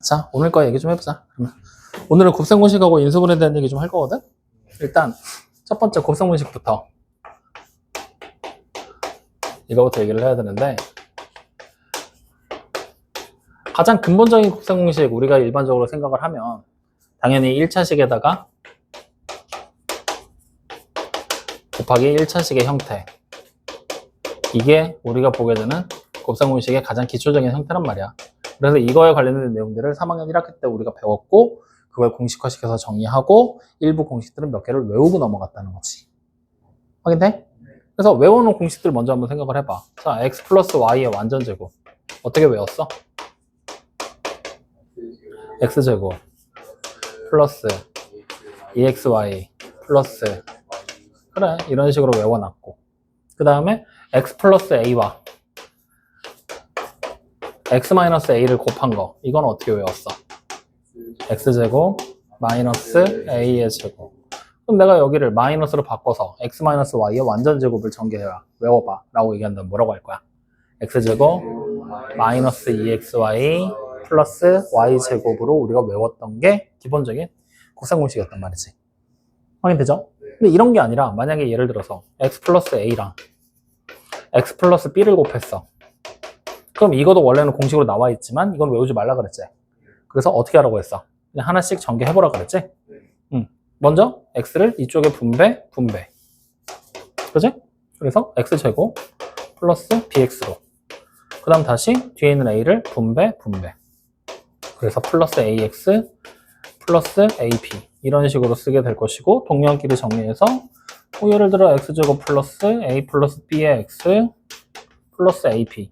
자, 오늘 거 얘기 좀 해보자. 그러면 오늘은 곱셈공식하고 인수분해에 대한 얘기 좀 할 거거든? 일단 첫 번째 곱셈공식부터 이거부터 얘기를 해야 되는데, 가장 근본적인 곱셈공식 우리가 일반적으로 생각을 하면 당연히 1차식에다가 곱하기 1차식의 형태, 이게 우리가 보게 되는 곱셈공식의 가장 기초적인 형태란 말이야. 그래서 이거에 관련된 내용들을 3학년 1학기 때 우리가 배웠고, 그걸 공식화시켜서 정리하고 일부 공식들은 몇 개를 외우고 넘어갔다는 거지. 확인돼? 그래서 외워놓은 공식들 먼저 한번 생각을 해봐. 자, x 플러스 y의 완전제곱 어떻게 외웠어? x제곱 플러스 2xy 플러스, 그래, 이런 식으로 외워놨고, 그 다음에 x 플러스 a와 x 마이너스 a를 곱한 거, 이건 어떻게 외웠어? x제곱 마이너스 a의 제곱. 그럼 내가 여기를 마이너스로 바꿔서 x 마이너스 y의 완전제곱을 전개해라, 외워봐 라고 얘기한다면 뭐라고 할 거야? x제곱 마이너스 2xy 플러스 y제곱으로 우리가 외웠던 게 기본적인 곱셈공식이었단 말이지. 확인되죠? 근데 이런 게 아니라 만약에 예를 들어서 x 플러스 a랑 x 플러스 b를 곱했어. 그럼 이것도 원래는 공식으로 나와 있지만 이건 외우지 말라 그랬지. 그래서 어떻게 하라고 했어? 그냥 하나씩 전개해보라 그랬지? 먼저 x를 이쪽에 분배. 그지? 그래서 x제곱 플러스 bx로, 그 다음 다시 뒤에 있는 a를 분배. 그래서 플러스 ax 플러스 ap, 이런 식으로 쓰게 될 것이고, 동량끼리 정리해서 예를 들어 x제곱 플러스 a 플러스 b의 x 플러스 ap,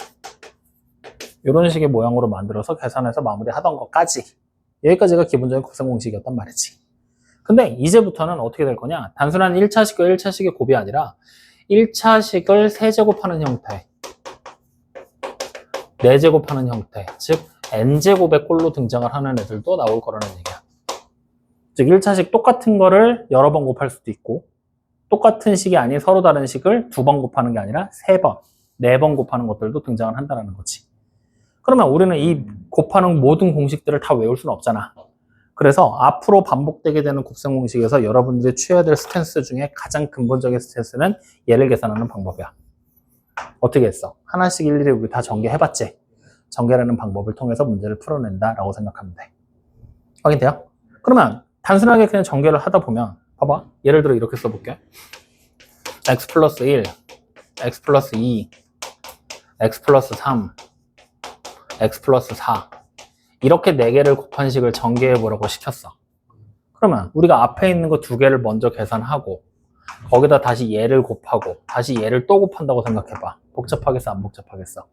이런 식의 모양으로 만들어서 계산해서 마무리하던 것까지, 여기까지가 기본적인 곱셈공식이었단 말이지. 근데 이제부터는 어떻게 될 거냐? 단순한 1차식과 1차식의 곱이 아니라 1차식을 세제곱하는 형태, 4제곱하는 형태, 즉 n제곱의 꼴로 등장을 하는 애들도 나올 거라는 얘기야. 즉 1차식 똑같은 거를 여러 번 곱할 수도 있고, 똑같은 식이 아닌 서로 다른 식을 2번 곱하는 게 아니라 3번, 4번 곱하는 것들도 등장을 한다는 거지. 그러면 우리는 이 곱하는 모든 공식들을 다 외울 수는 없잖아. 그래서 앞으로 반복되게 되는 곱셈공식에서 여러분들이 취해야 될 스탠스 중에 가장 근본적인 스탠스는 얘를 계산하는 방법이야. 어떻게 했어? 하나씩 일일이 우리 다 전개해봤지? 전개라는 방법을 통해서 문제를 풀어낸다라고 생각하면 돼. 확인돼요? 그러면 단순하게 그냥 전개를 하다 보면, 봐봐, 예를 들어 이렇게 써볼게. x 플러스 1, x 플러스 2, x 플러스 3, x 플러스 4, 이렇게 4개를 곱한 식을 전개해보라고 시켰어. 그러면 우리가 앞에 있는 거 2개를 먼저 계산하고, 거기다 다시 얘를 곱하고 다시 얘를 또 곱한다고 생각해봐. 복잡하겠어, 안 복잡하겠어?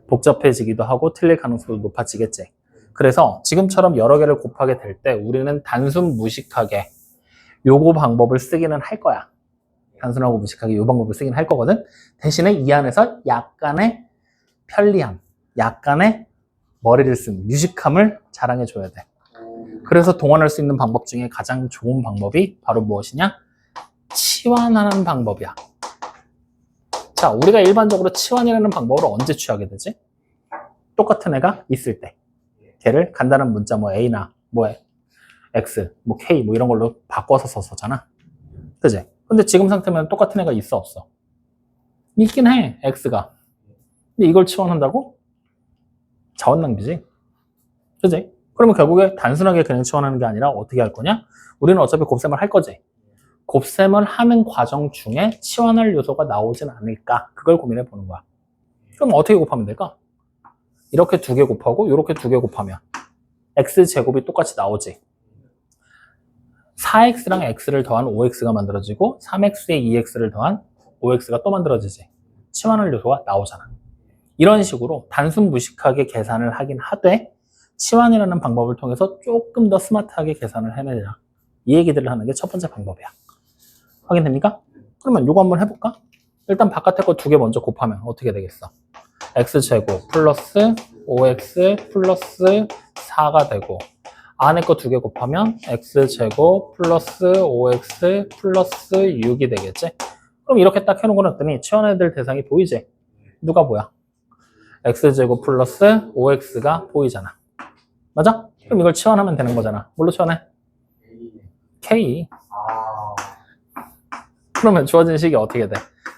복잡해지기도 하고 틀릴 가능성도 높아지겠지. 그래서 지금처럼 여러 개를 곱하게 될 때 우리는 단순 무식하게 요거 방법을 쓰기는 할 거야. 단순하고 무식하게 요 방법을 쓰긴 할 거거든. 대신에 이 안에서 약간의 편리함, 약간의 머리를 쓴 유식함을 자랑해줘야 돼. 그래서 동원할 수 있는 방법 중에 가장 좋은 방법이 바로 무엇이냐? 치환하는 방법이야. 자, 우리가 일반적으로 치환이라는 방법을 언제 취하게 되지? 똑같은 애가 있을 때. 걔를 간단한 문자 뭐 a나 뭐 x, 뭐 k 뭐 이런 걸로 바꿔서 썼었잖아. 그지? 근데 지금 상태면 똑같은 애가 있어, 없어? 있긴 해, x가. 근데 이걸 치환한다고? 자원 낭비지. 그지? 그러면 결국에 단순하게 그냥 치환하는 게 아니라 어떻게 할 거냐? 우리는 어차피 곱셈을 할 거지. 곱셈을 하는 과정 중에 치환할 요소가 나오진 않을까? 그걸 고민해 보는 거야. 그럼 어떻게 곱하면 될까? 이렇게 2개 곱하고 이렇게 2개 곱하면 x제곱이 똑같이 나오지. 4x랑 x를 더한 5x가 만들어지고 3x에 2x를 더한 5x가 또 만들어지지. 치환할 요소가 나오잖아. 이런 식으로 단순 무식하게 계산을 하긴 하되 치환이라는 방법을 통해서 조금 더 스마트하게 계산을 해내자. 이 얘기들을 하는 게 첫 번째 방법이야. 확인됩니까? 그러면 이거 한번 해볼까? 일단 바깥에 거 2개 먼저 곱하면 어떻게 되겠어? x제곱 플러스 5x 플러스 4가 되고, 안에 거 2개 곱하면 x제곱 플러스 5x 플러스 6이 되겠지? 그럼 이렇게 딱 해놓고 났더니 치환해야 될 대상이 보이지? 누가 뭐야? x제곱 플러스 5x가 보이잖아. 맞아? 그럼 이걸 치환하면 되는 거잖아. 뭘로 치환해? K. 그러면 주어진 식이 어떻게 돼?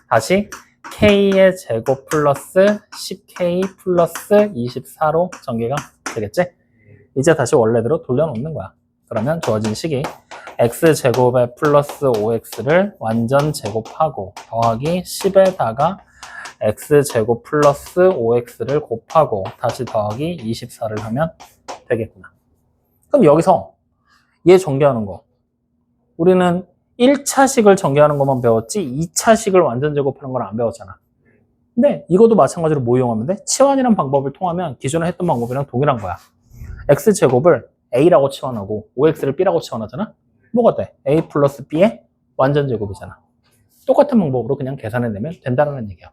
다시 K의 제곱 플러스 10K 플러스 24로 전개가 되겠지? 이제 다시 원래대로 돌려놓는 거야. 그러면 주어진 식이 X제곱에 플러스 5X를 완전 제곱하고 더하기 10에다가 X제곱 플러스 5X를 곱하고 다시 더하기 24를 하면 되겠구나. 그럼 여기서 얘 전개하는 거. 우리는 1차식을 전개하는 것만 배웠지 2차식을 완전 제곱하는 건 안 배웠잖아. 근데 이것도 마찬가지로 뭐 이용하면 돼? 치환이라는 방법을 통하면 기존에 했던 방법이랑 동일한 거야. X제곱을 A라고 치환하고 5X를 B라고 치환하잖아? 뭐가 돼? A 플러스 B의 완전 제곱이잖아. 똑같은 방법으로 그냥 계산해내면 된다는 얘기야.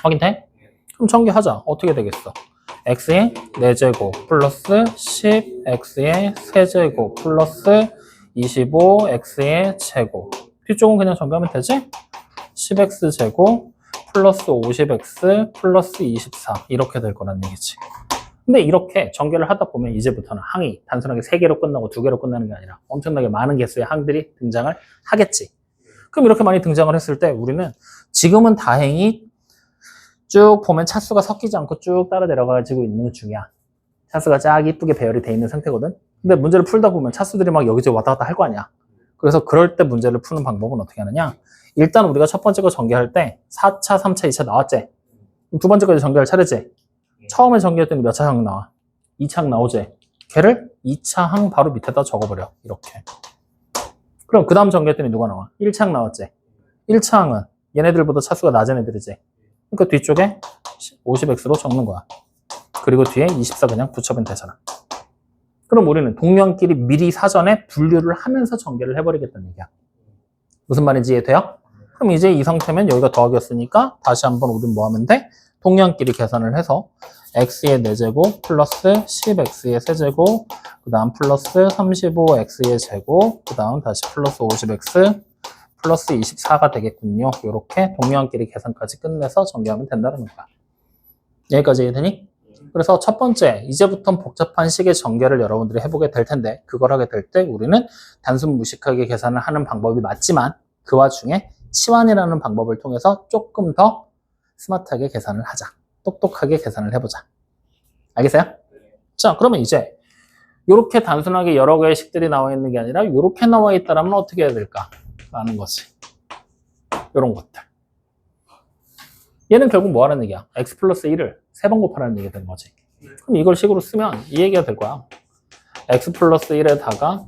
확인돼? 그럼 전개하자. 어떻게 되겠어? X의 4제곱 플러스 10X의 세제곱 플러스 25X의 제곱. 뒤쪽은 그냥 전개하면 되지? 10X제곱 플러스 50X 플러스 24 이렇게 될 거란 얘기지. 근데 이렇게 전개를 하다 보면 이제부터는 항이 단순하게 3개로 끝나고 2개로 끝나는 게 아니라 엄청나게 많은 개수의 항들이 등장을 하겠지. 그럼 이렇게 많이 등장을 했을 때 우리는 지금은 다행히 쭉 보면 차수가 섞이지 않고 쭉 따라 내려가지고 있는 중이야. 차수가 쫙 이쁘게 배열이 돼 있는 상태거든. 근데 문제를 풀다 보면 차수들이 막 여기저기 왔다 갔다 할 거 아니야. 그래서 그럴 때 문제를 푸는 방법은 어떻게 하느냐. 일단 우리가 첫 번째 거 전개할 때 4차, 3차, 2차 나왔지. 두 번째 거까지 전개할 차례지. 처음에 전개했더니 몇 차 항 나와? 2차 항 나오지. 걔를 2차 항 바로 밑에다 적어버려. 이렇게. 그럼 그 다음 전개했더니 누가 나와? 1차 항 나왔지. 1차 항은 얘네들보다 차수가 낮은 애들이지. 그러니까 뒤쪽에 50x로 적는 거야. 그리고 뒤에 24 그냥 붙여면 되잖아. 그럼 우리는 동량끼리 미리 사전에 분류를 하면서 전개를 해버리겠다는 얘기야. 무슨 말인지 이해돼요? 그럼 이제 이 상태면 여기가 더하기였으니까 다시 한번 우린 뭐 하면 돼? 동량끼리 계산을 해서 x의 4제곱 플러스 10x의 세제곱 그 다음 플러스 35x의 제곱 그 다음 다시 플러스 50x 플러스 24가 되겠군요. 이렇게 동량끼리 계산까지 끝내서 전개하면 된다는 거야. 여기까지 이해되니? 그래서 첫 번째, 이제부터는 복잡한 식의 전개를 여러분들이 해보게 될 텐데 그걸 하게 될 때 우리는 단순 무식하게 계산을 하는 방법이 맞지만 그 와중에 치환이라는 방법을 통해서 조금 더 스마트하게 계산을 하자. 똑똑하게 계산을 해보자. 알겠어요? 자, 그러면 이제 이렇게 단순하게 여러 개의 식들이 나와 있는 게 아니라 이렇게 나와 있다면 어떻게 해야 될까? 라는 거지. 이런 것들. 얘는 결국 뭐 하는 얘기야? x 플러스 1을 3번 곱하라는 얘기가 되는 거지. 그럼 이걸 식으로 쓰면 이 얘기가 될 거야. x 플러스 1에다가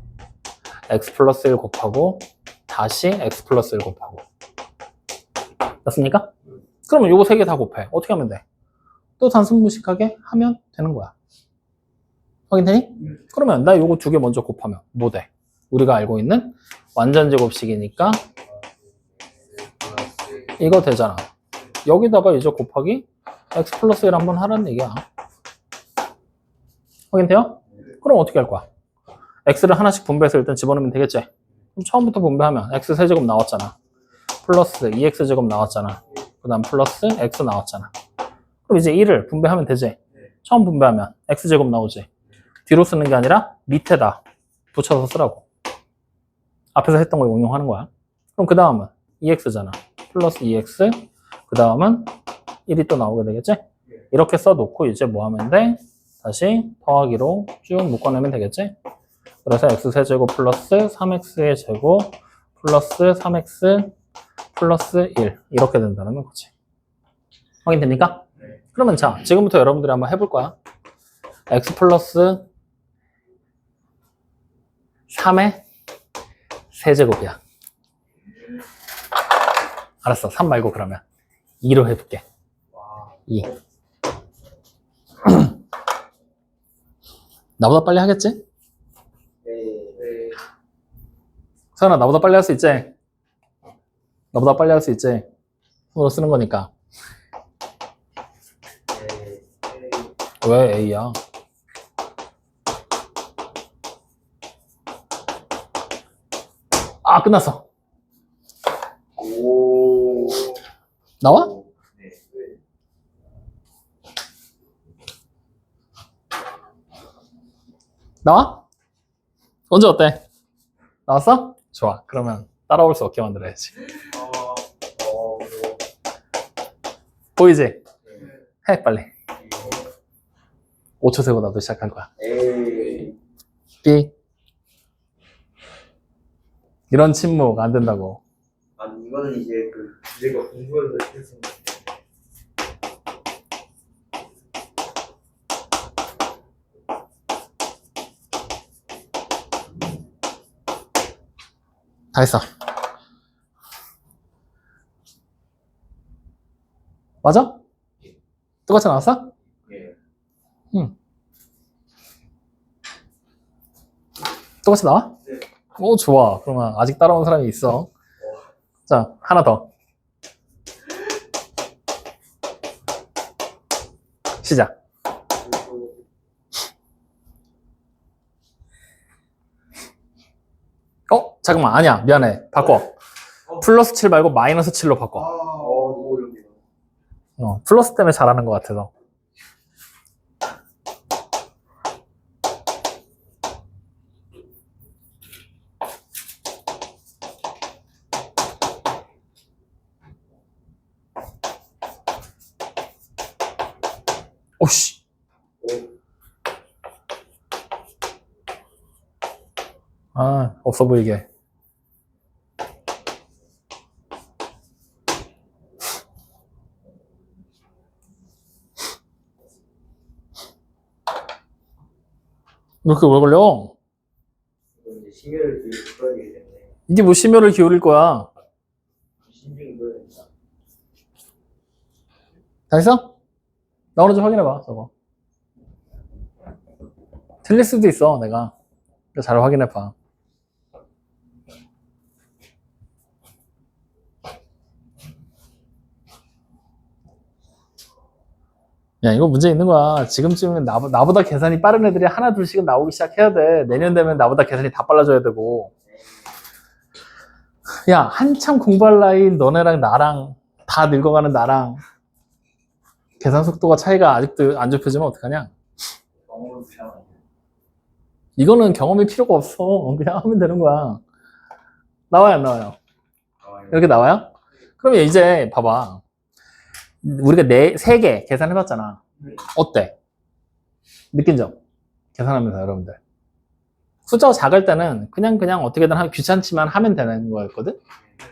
x 플러스 1 곱하고 다시 x 플러스 1 곱하고. 맞습니까? 그러면 요거 3개 다 곱해. 어떻게 하면 돼? 또 단순 무식하게 하면 되는 거야. 확인되니? 그러면 나 요거 2개 먼저 곱하면 뭐 돼? 우리가 알고 있는 완전 제곱식이니까 이거 되잖아. 여기다가 이제 곱하기 x 플러스 1 한번 하라는 얘기야. 확인돼요? 그럼 어떻게 할 거야? x를 하나씩 분배해서 일단 집어넣으면 되겠지? 그럼 처음부터 분배하면 x 세제곱 나왔잖아. 플러스 2x 제곱 나왔잖아. 그 다음 플러스 x 나왔잖아. 그럼 이제 1을 분배하면 되지? 처음 분배하면 x 제곱 나오지? 뒤로 쓰는 게 아니라 밑에다 붙여서 쓰라고. 앞에서 했던 거 응용하는 거야. 그럼 그 다음은 2x잖아. 플러스 2x 그 다음은 1이 또 나오게 되겠지? 이렇게 써놓고 이제 뭐 하면 돼? 다시 더하기로 쭉 묶어내면 되겠지? 그래서 x세제곱 플러스 3x의 제곱 플러스 3x 플러스 1 이렇게 된다는 거지. 확인됩니까? 그러면 자, 지금부터 여러분들이 한번 해볼 거야. x 플러스 3의 세제곱이야. 알았어. 3 말고 그러면 2로 해볼게. 2. 나보다 빨리 하겠지? 서연아, 나보다 빨리 할 수 있지? 나보다 빨리 할 수 있지? 손으로 쓰는 거니까. 왜 A야? 아, 끝났어. 오. 나와? 네. 나와? 언제 어때? 나왔어? 좋아. 그러면 따라올 수 없게 만들어야지. 보이지? 해, 빨리. 5초 세고 나도 시작할 거야. B. 이런 침묵 안 된다고. 아니 이거는 이제 그 내가 공부해서 했을 때 다 했어. 맞아? 똑같이 나왔어? 예. 응. 똑같이 나와? 네. 오, 좋아. 그러면 아직 따라온 사람이 있어. 자, 하나 더. 시작. 잠깐만. 아니야. 미안해. 바꿔. 플러스 7 말고 마이너스 7로 바꿔. 너무 어렵네요. 플러스 때문에 잘하는 것 같아서. 오씨. 아, 없어 보이게. 왜 이렇게 오래 걸려? 이제 심혈을 기울여야 되기 때문에 이게 뭐 심혈을 기울일 거야. 신중히 보여야 된다. 다 했어? 나오는지 확인해봐, 저거. 틀릴 수도 있어, 내가. 잘 확인해봐. 야, 이거 문제 있는 거야. 지금쯤은 나보다 계산이 빠른 애들이 하나, 둘씩은 나오기 시작해야 돼. 내년 되면 나보다 계산이 다 빨라져야 되고. 야, 한참 공부할 나이인 너네랑 나랑, 다 늙어가는 나랑, 계산 속도가 차이가 아직도 안 좁혀지면 어떡하냐? 경험을 무시하면 이거는 경험이 필요가 없어. 그냥 하면 되는 거야. 나와요, 안 나와요? 이렇게 나와요? 그러면 이제 봐봐. 우리가 3개 계산해봤잖아. 어때? 느낀 점? 계산하면서 여러분들. 숫자가 작을 때는 그냥 어떻게든 하면 귀찮지만 하면 되는 거였거든?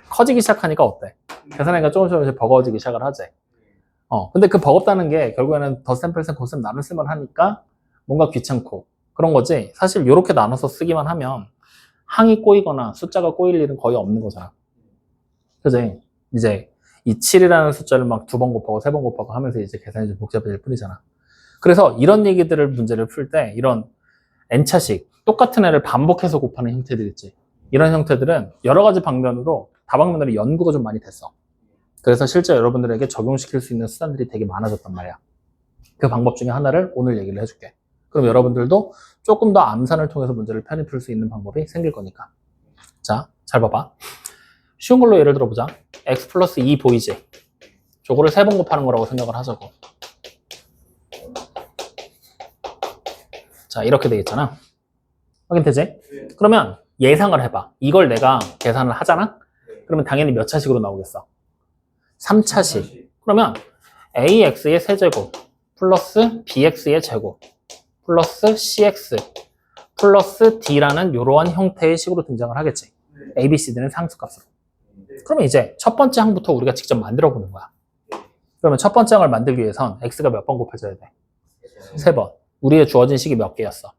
커지기 시작하니까 어때? 계산하기가 조금씩 버거워지기 시작을 하지. 근데 그 버겁다는 게 결국에는 덧셈, 뺄셈, 곱셈, 나눗셈을 하니까 뭔가 귀찮고 그런 거지. 사실 이렇게 나눠서 쓰기만 하면 항이 꼬이거나 숫자가 꼬일 일은 거의 없는 거잖아. 그지? 이제 이 7이라는 숫자를 막 2번 곱하고 3번 곱하고 하면서 이제 계산이 좀 복잡해질 뿐이잖아. 그래서 이런 얘기들을 문제를 풀 때 이런 n차식 똑같은 애를 반복해서 곱하는 형태들 있지. 이런 형태들은 여러 가지 방면으로 다방면으로 연구가 좀 많이 됐어. 그래서 실제 여러분들에게 적용시킬 수 있는 수단들이 되게 많아졌단 말이야. 그 방법 중에 하나를 오늘 얘기를 해줄게. 그럼 여러분들도 조금 더 암산을 통해서 문제를 편히 풀 수 있는 방법이 생길 거니까. 자, 잘 봐봐. 쉬운 걸로 예를 들어보자. x 플러스 2 보이지? 저거를 3번 곱하는 거라고 생각을 하자고. 자, 이렇게 되겠잖아. 확인되지? 그러면 예상을 해봐. 이걸 내가 계산을 하잖아? 그러면 당연히 몇 차식으로 나오겠어? 3차식. 그러면 ax의 세제곱 플러스 bx의 제곱 플러스 cx 플러스 d라는 이러한 형태의 식으로 등장을 하겠지. a, b, c, d는 상수값으로. 그러면 이제 첫 번째 항부터 우리가 직접 만들어 보는 거야. 그러면 첫 번째 항을 만들기 위해선 x가 몇 번 곱해져야 돼? 3번. 우리의 주어진 식이 몇 개였어?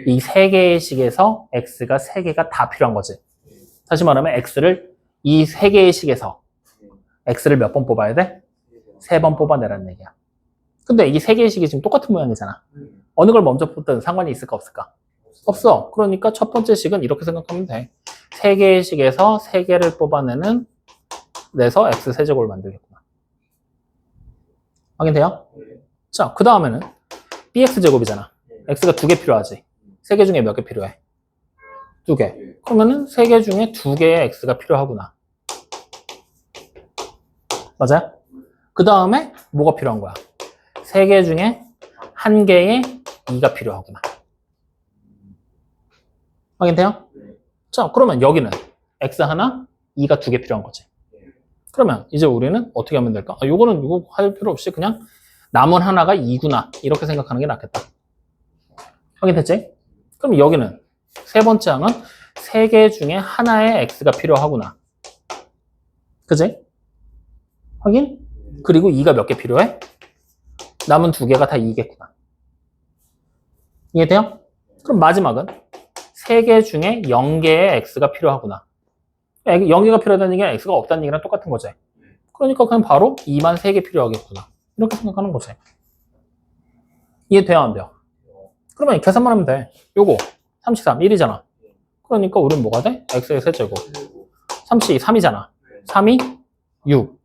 이 3개의 식에서 x가 3개가 다 필요한 거지. 다시 말하면 x를 이 3개의 식에서 x를 몇 번 뽑아야 돼? 3번 뽑아내라는 얘기야. 근데 이 3개의 식이 지금 똑같은 모양이잖아. 어느 걸 먼저 뽑든 상관이 있을까 없을까? 없어. 그러니까 첫 번째 식은 이렇게 생각하면 돼. 3개의 식에서 3개를 뽑아내는 내서 x 세제곱을 만들겠구나. 확인돼요? 자, 그 다음에는 bx 제곱이잖아. x가 2개 필요하지. 3개 중에 몇 개 필요해? 2개. 그러면은 3개 중에 2개의 x가 필요하구나. 맞아요? 그 다음에 뭐가 필요한 거야? 3개 중에 1개의 2가 필요하구나. 확인돼요? 자, 그러면 여기는 x 하나, 2가 2개 필요한 거지. 그러면 이제 우리는 어떻게 하면 될까? 요거는 이거 할 필요 없이 그냥 남은 하나가 2구나 이렇게 생각하는 게 낫겠다. 확인됐지? 그럼 여기는 세 번째 항은 3개 중에 하나의 x가 필요하구나. 그지? 확인? 그리고 2가 몇 개 필요해? 남은 2개가 다 2겠구나. 이해돼요? 그럼 마지막은 3개 중에 0개의 x가 필요하구나. 0개가 필요하다는 얘기는 x가 없다는 얘기랑 똑같은 거지. 그러니까 그냥 바로 2만 3개 필요하겠구나. 이렇게 생각하는 거지. 이해돼요? 안 돼요? 그러면 계산만 하면 돼. 요거 33, 1이잖아. 그러니까 우린 뭐가 돼? x의 세제곱. 32, 3이잖아. 3이 6.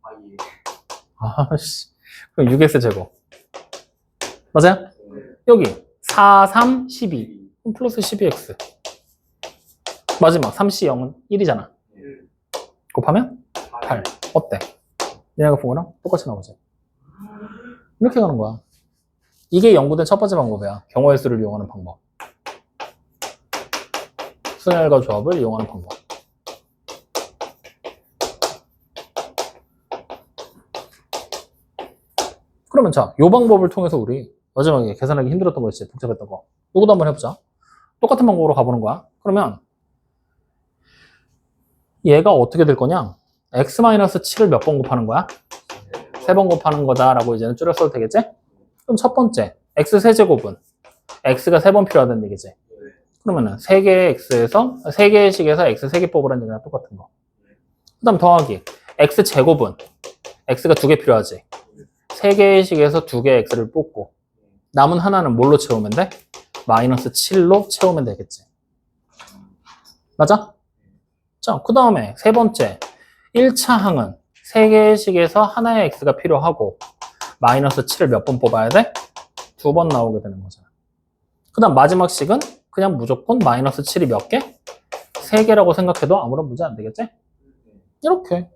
아씨. 그럼 6x 제곱. 맞아요? 여기 4, 3, 12. 그럼 플러스 12x. 마지막 3c 0은 1이잖아. 곱하면 8. 어때? 얘네가 본 거랑 똑같이 나오지. 이렇게 가는 거야. 이게 연구된 첫 번째 방법이야. 경우의 수를 이용하는 방법. 순혈과 조합을 이용하는 방법. 그러면 자, 요 방법을 통해서 우리 마지막에 계산하기 힘들었던 거 있지, 복잡했던 거. 요것도 한번 해보자. 똑같은 방법으로 가보는 거야. 그러면 얘가 어떻게 될 거냐? x-7을 몇 번 곱하는 거야? 3번 곱하는 거다라고 이제는 줄여 써도 되겠지? 그럼 첫 번째, x 세제곱은 x가 3번 필요하다는 얘기지. 그러면은 3개의 x에서 3개의 식에서 x 3개 뽑으라는 얘기랑 똑같은 거. 그 다음 더하기 x 제곱은 x가 2개 필요하지. 3개의 식에서 2개의 x를 뽑고 남은 하나는 뭘로 채우면 돼? 마이너스 7로 채우면 되겠지. 맞아? 자, 그 다음에 세 번째 1차 항은 3개의 식에서 하나의 x가 필요하고 마이너스 7을 몇 번 뽑아야 돼? 2번 나오게 되는 거잖아. 그 다음 마지막 식은 그냥 무조건 마이너스 7이 몇 개? 3개라고 생각해도 아무런 문제 안 되겠지? 이렇게.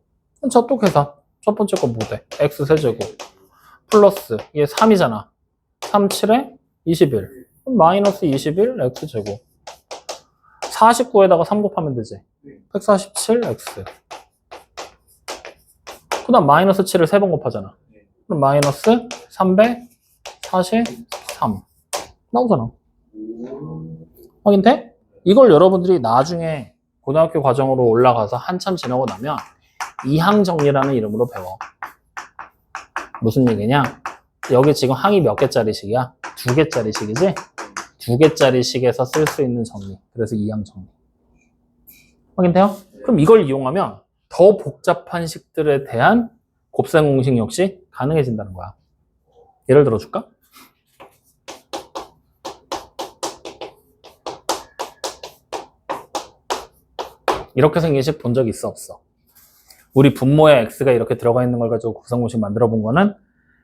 자, 또 계산. 첫 번째 거 뭐 돼? x 세제곱 플러스 얘 3이잖아. 3, 7에 21. 마이너스 21 x제곱. 49에다가 3 곱하면 되지. 147x. 그 다음 마이너스 7을 3번 곱하잖아. 그럼 마이너스 343 나오잖아. 확인돼? 이걸 여러분들이 나중에 고등학교 과정으로 올라가서 한참 지나고 나면 이항정리라는 이름으로 배워. 무슨 얘기냐? 여기 지금 항이 몇 개짜리 식이야? 2개짜리 식이지? 2개짜리 식에서 쓸 수 있는 정리. 그래서 이항정리. 확인돼요? 그럼 이걸 이용하면 더 복잡한 식들에 대한 곱셈 공식 역시 가능해진다는 거야. 예를 들어줄까? 이렇게 생긴 식 본 적 있어, 없어? 우리 분모에 x가 이렇게 들어가 있는 걸 가지고 곱셈 공식 만들어 본 거는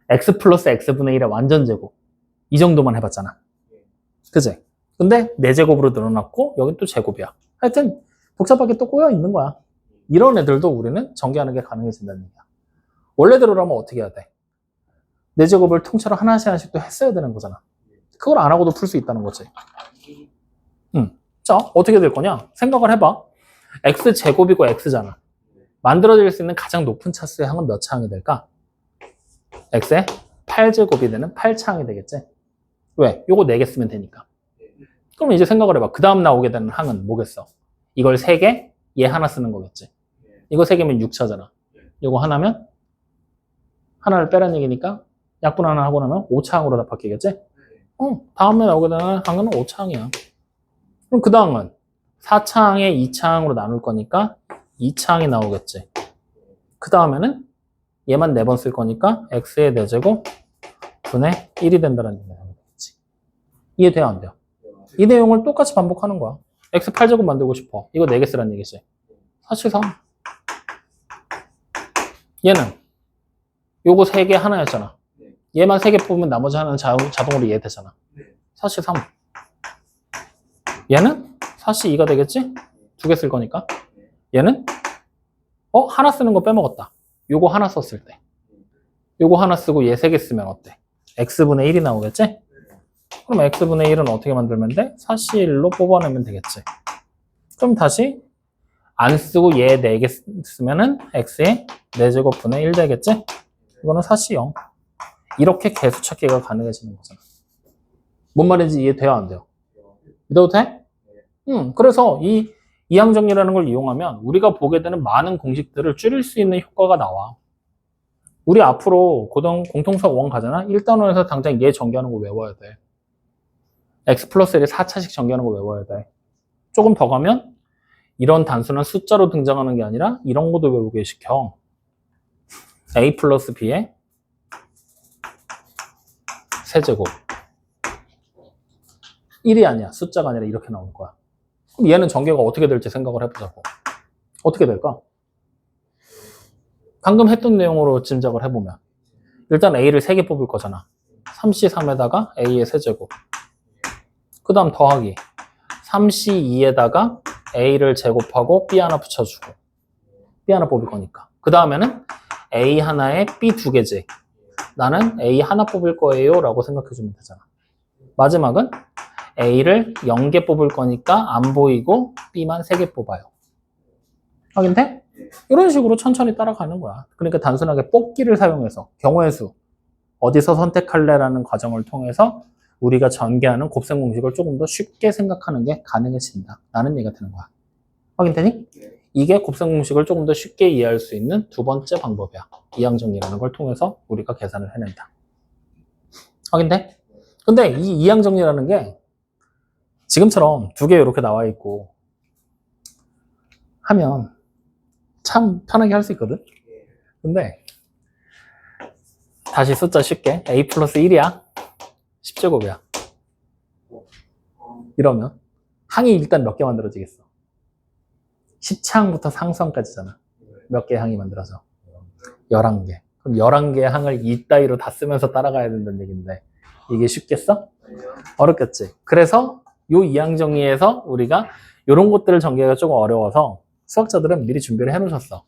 x 플러스 x분의 1의 완전 제곱. 이 정도만 해봤잖아. 그치? 근데 4제곱으로 늘어났고 여긴 또 제곱이야. 하여튼 복잡하게 또 꼬여 있는 거야. 이런 애들도 우리는 전개하는 게 가능해진다는 얘기야. 원래대로라면 어떻게 해야 돼? 4제곱을 통째로 하나씩 하나씩 또 했어야 되는 거잖아. 그걸 안 하고도 풀 수 있다는 거지. 자, 어떻게 될 거냐? 생각을 해봐. x제곱이고 x잖아. 만들어질 수 있는 가장 높은 차수의 항은 몇 차항이 될까? x의 8제곱이 되는 8차항이 되겠지? 왜? 요거 4개 쓰면 되니까. 그럼 이제 생각을 해봐. 그 다음 나오게 되는 항은 뭐겠어? 이걸 3개, 얘 하나 쓰는 거겠지. 이거 3개면 6차잖아. 이거 하나면 하나를 빼라는 얘기니까 약분 하나 하고 나면 5차항으로 다 바뀌겠지? 다음에 나오게 되는 항은 5차항이야. 그럼 그 다음은 4차항에 2차항으로 나눌 거니까 2차항이 나오겠지. 그 다음에는 얘만 4번 쓸 거니까 x의 4제곱 분의 1이 된다는 얘기가 나오겠지. 이해돼요? 안 돼요? 이 내용을 똑같이 반복하는 거야. x 8제곱 만들고 싶어. 이거 4개 쓰라는 얘기지. 사실 3. 얘는 요거 3개 하나였잖아. 얘만 3개 뽑으면 나머지 하나는 자동으로 얘 되잖아. 사실 3. 얘는 사실 2가 되겠지? 2개 쓸 거니까. 얘는 하나 쓰는 거 빼먹었다. 요거 하나 썼을 때. 요거 하나 쓰고 얘 3개 쓰면 어때? x분의 1이 나오겠지? 그럼 x분의 1은 어떻게 만들면 돼? 사실 1로 뽑아내면 되겠지. 그럼 다시 안 쓰고 얘 4개 쓰면은 x의 4제곱분의 1 되겠지? 이거는 사시 0. 이렇게 개수 찾기가 가능해지는 거잖아. 뭔 말인지 이해돼요, 안 돼요? 믿어도 돼? 그래서 이 이항정리라는 걸 이용하면 우리가 보게 되는 많은 공식들을 줄일 수 있는 효과가 나와. 우리 앞으로 공통수학 1 가잖아? 1단원에서 당장 얘 전개하는 거 외워야 돼. x 플러스 1이 4차식 전개하는 거 외워야 돼. 조금 더 가면 이런 단순한 숫자로 등장하는 게 아니라 이런 것도 외우게 시켜. a 플러스 b의 세제곱. 1이 아니야. 숫자가 아니라 이렇게 나올 거야. 그럼 얘는 전개가 어떻게 될지 생각을 해보자고. 어떻게 될까? 방금 했던 내용으로 짐작을 해보면 일단 a를 3개 뽑을 거잖아. 3c3에다가 a의 세제곱. 그 다음 더하기 3c2에다가 a를 제곱하고 b 하나 붙여주고 b 하나 뽑을 거니까. 그 다음에는 a 하나에 b 2개지. 나는 a 하나 뽑을 거예요 라고 생각해주면 되잖아. 마지막은 a를 0개 뽑을 거니까 안 보이고 b만 3개 뽑아요. 확인돼? 이런 식으로 천천히 따라가는 거야. 그러니까 단순하게 뽑기를 사용해서 경우의 수 어디서 선택할래라는 과정을 통해서 우리가 전개하는 곱셈 공식을 조금 더 쉽게 생각하는 게 가능해진다 라는 얘기가 되는 거야. 확인되니? 이게 곱셈 공식을 조금 더 쉽게 이해할 수 있는 두 번째 방법이야. 이항정리라는 걸 통해서 우리가 계산을 해낸다. 확인돼? 근데 이 이항정리라는 게 지금처럼 2개 이렇게 나와 있고 하면 참 편하게 할 수 있거든? 근데 다시 숫자 쉽게 a 플러스 1이야 10제곱이야 이러면 항이 일단 몇 개 만들어지겠어? 10차항부터 상수항까지잖아. 몇 개의 항이 만들어져? 11개. 그럼 11개의 항을 이따위로 다 쓰면서 따라가야 된다는 얘기인데 이게 쉽겠어? 어렵겠지. 그래서 요 이항정리에서 우리가 이런 것들을 전개하기가 조금 어려워서 수학자들은 미리 준비를 해놓으셨어.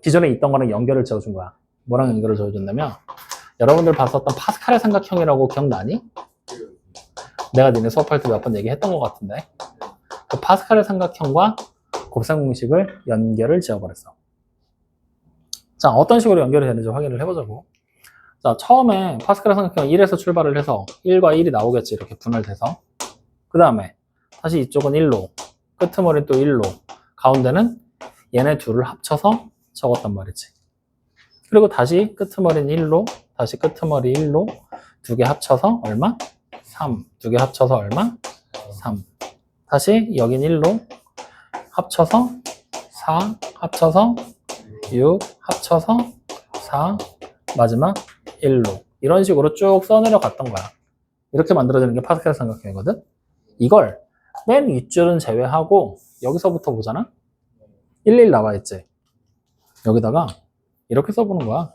기존에 있던 거랑 연결을 지어준 거야. 뭐랑 연결을 지어준다면 여러분들 봤었던 파스칼의 삼각형이라고 기억나니? 내가 니네 수업할 때 몇 번 얘기했던 것 같은데 그 파스칼의 삼각형과 곱셈 공식을 연결을 지어버렸어. 자, 어떤 식으로 연결이 되는지 확인을 해보자고. 자, 처음에 파스칼의 삼각형 1에서 출발을 해서 1과 1이 나오겠지. 이렇게 분할돼서. 그 다음에 다시 이쪽은 1로, 끄트머리 또 1로, 가운데는 얘네 둘을 합쳐서 적었단 말이지. 그리고 다시 끄트머리는 1로, 다시 끄트머리 1로, 2개 합쳐서 얼마? 3. 2개 합쳐서 얼마? 3. 다시 여긴 1로, 합쳐서 4, 합쳐서 6, 합쳐서 4, 마지막 1로. 이런 식으로 쭉 써내려 갔던 거야. 이렇게 만들어지는 게 파스칼 삼각형이거든? 이걸 맨 윗줄은 제외하고 여기서부터 보잖아? 1, 나와 있지? 여기다가 이렇게 써보는 거야.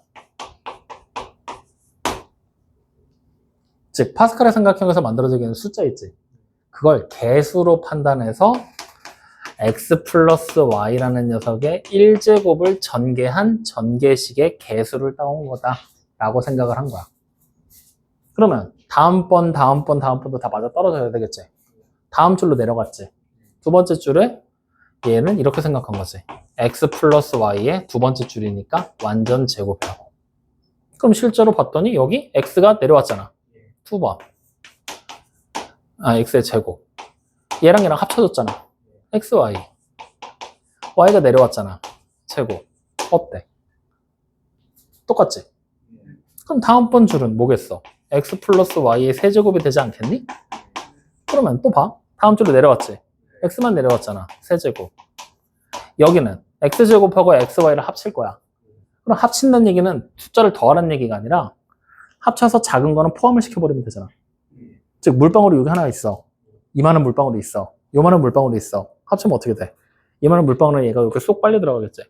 즉 파스칼의 삼각형에서 만들어지는 숫자 있지? 그걸 개수로 판단해서 x 플러스 y라는 녀석의 1제곱을 전개한 전개식의 개수를 따온 거다 라고 생각을 한 거야. 그러면 다음번도 다 맞아 떨어져야 되겠지. 다음 줄로 내려갔지. 두 번째 줄에 얘는 이렇게 생각한 거지. x 플러스 y의 두 번째 줄이니까 완전 제곱이라고. 그럼 실제로 봤더니 여기 x가 내려왔잖아. 2번. x의 제곱. 얘랑 얘랑 합쳐졌잖아. x, y. y가 내려왔잖아. 제곱. 어때? 똑같지? 그럼 다음번 줄은 뭐겠어? x 플러스 y의 세제곱이 되지 않겠니? 그러면 또 봐. 다음 줄로 내려왔지? x만 내려왔잖아. 세제곱. 여기는 x제곱하고 xy를 합칠 거야. 그럼 합친다는 얘기는 숫자를 더하라는 얘기가 아니라 합쳐서 작은 거는 포함을 시켜버리면 되잖아. 즉 물방울이 여기 하나 있어. 이만한 물방울이 있어. 요만한 물방울이 있어. 합치면 어떻게 돼? 이만한 물방울은 얘가 이렇게 쏙 빨리 들어가겠지.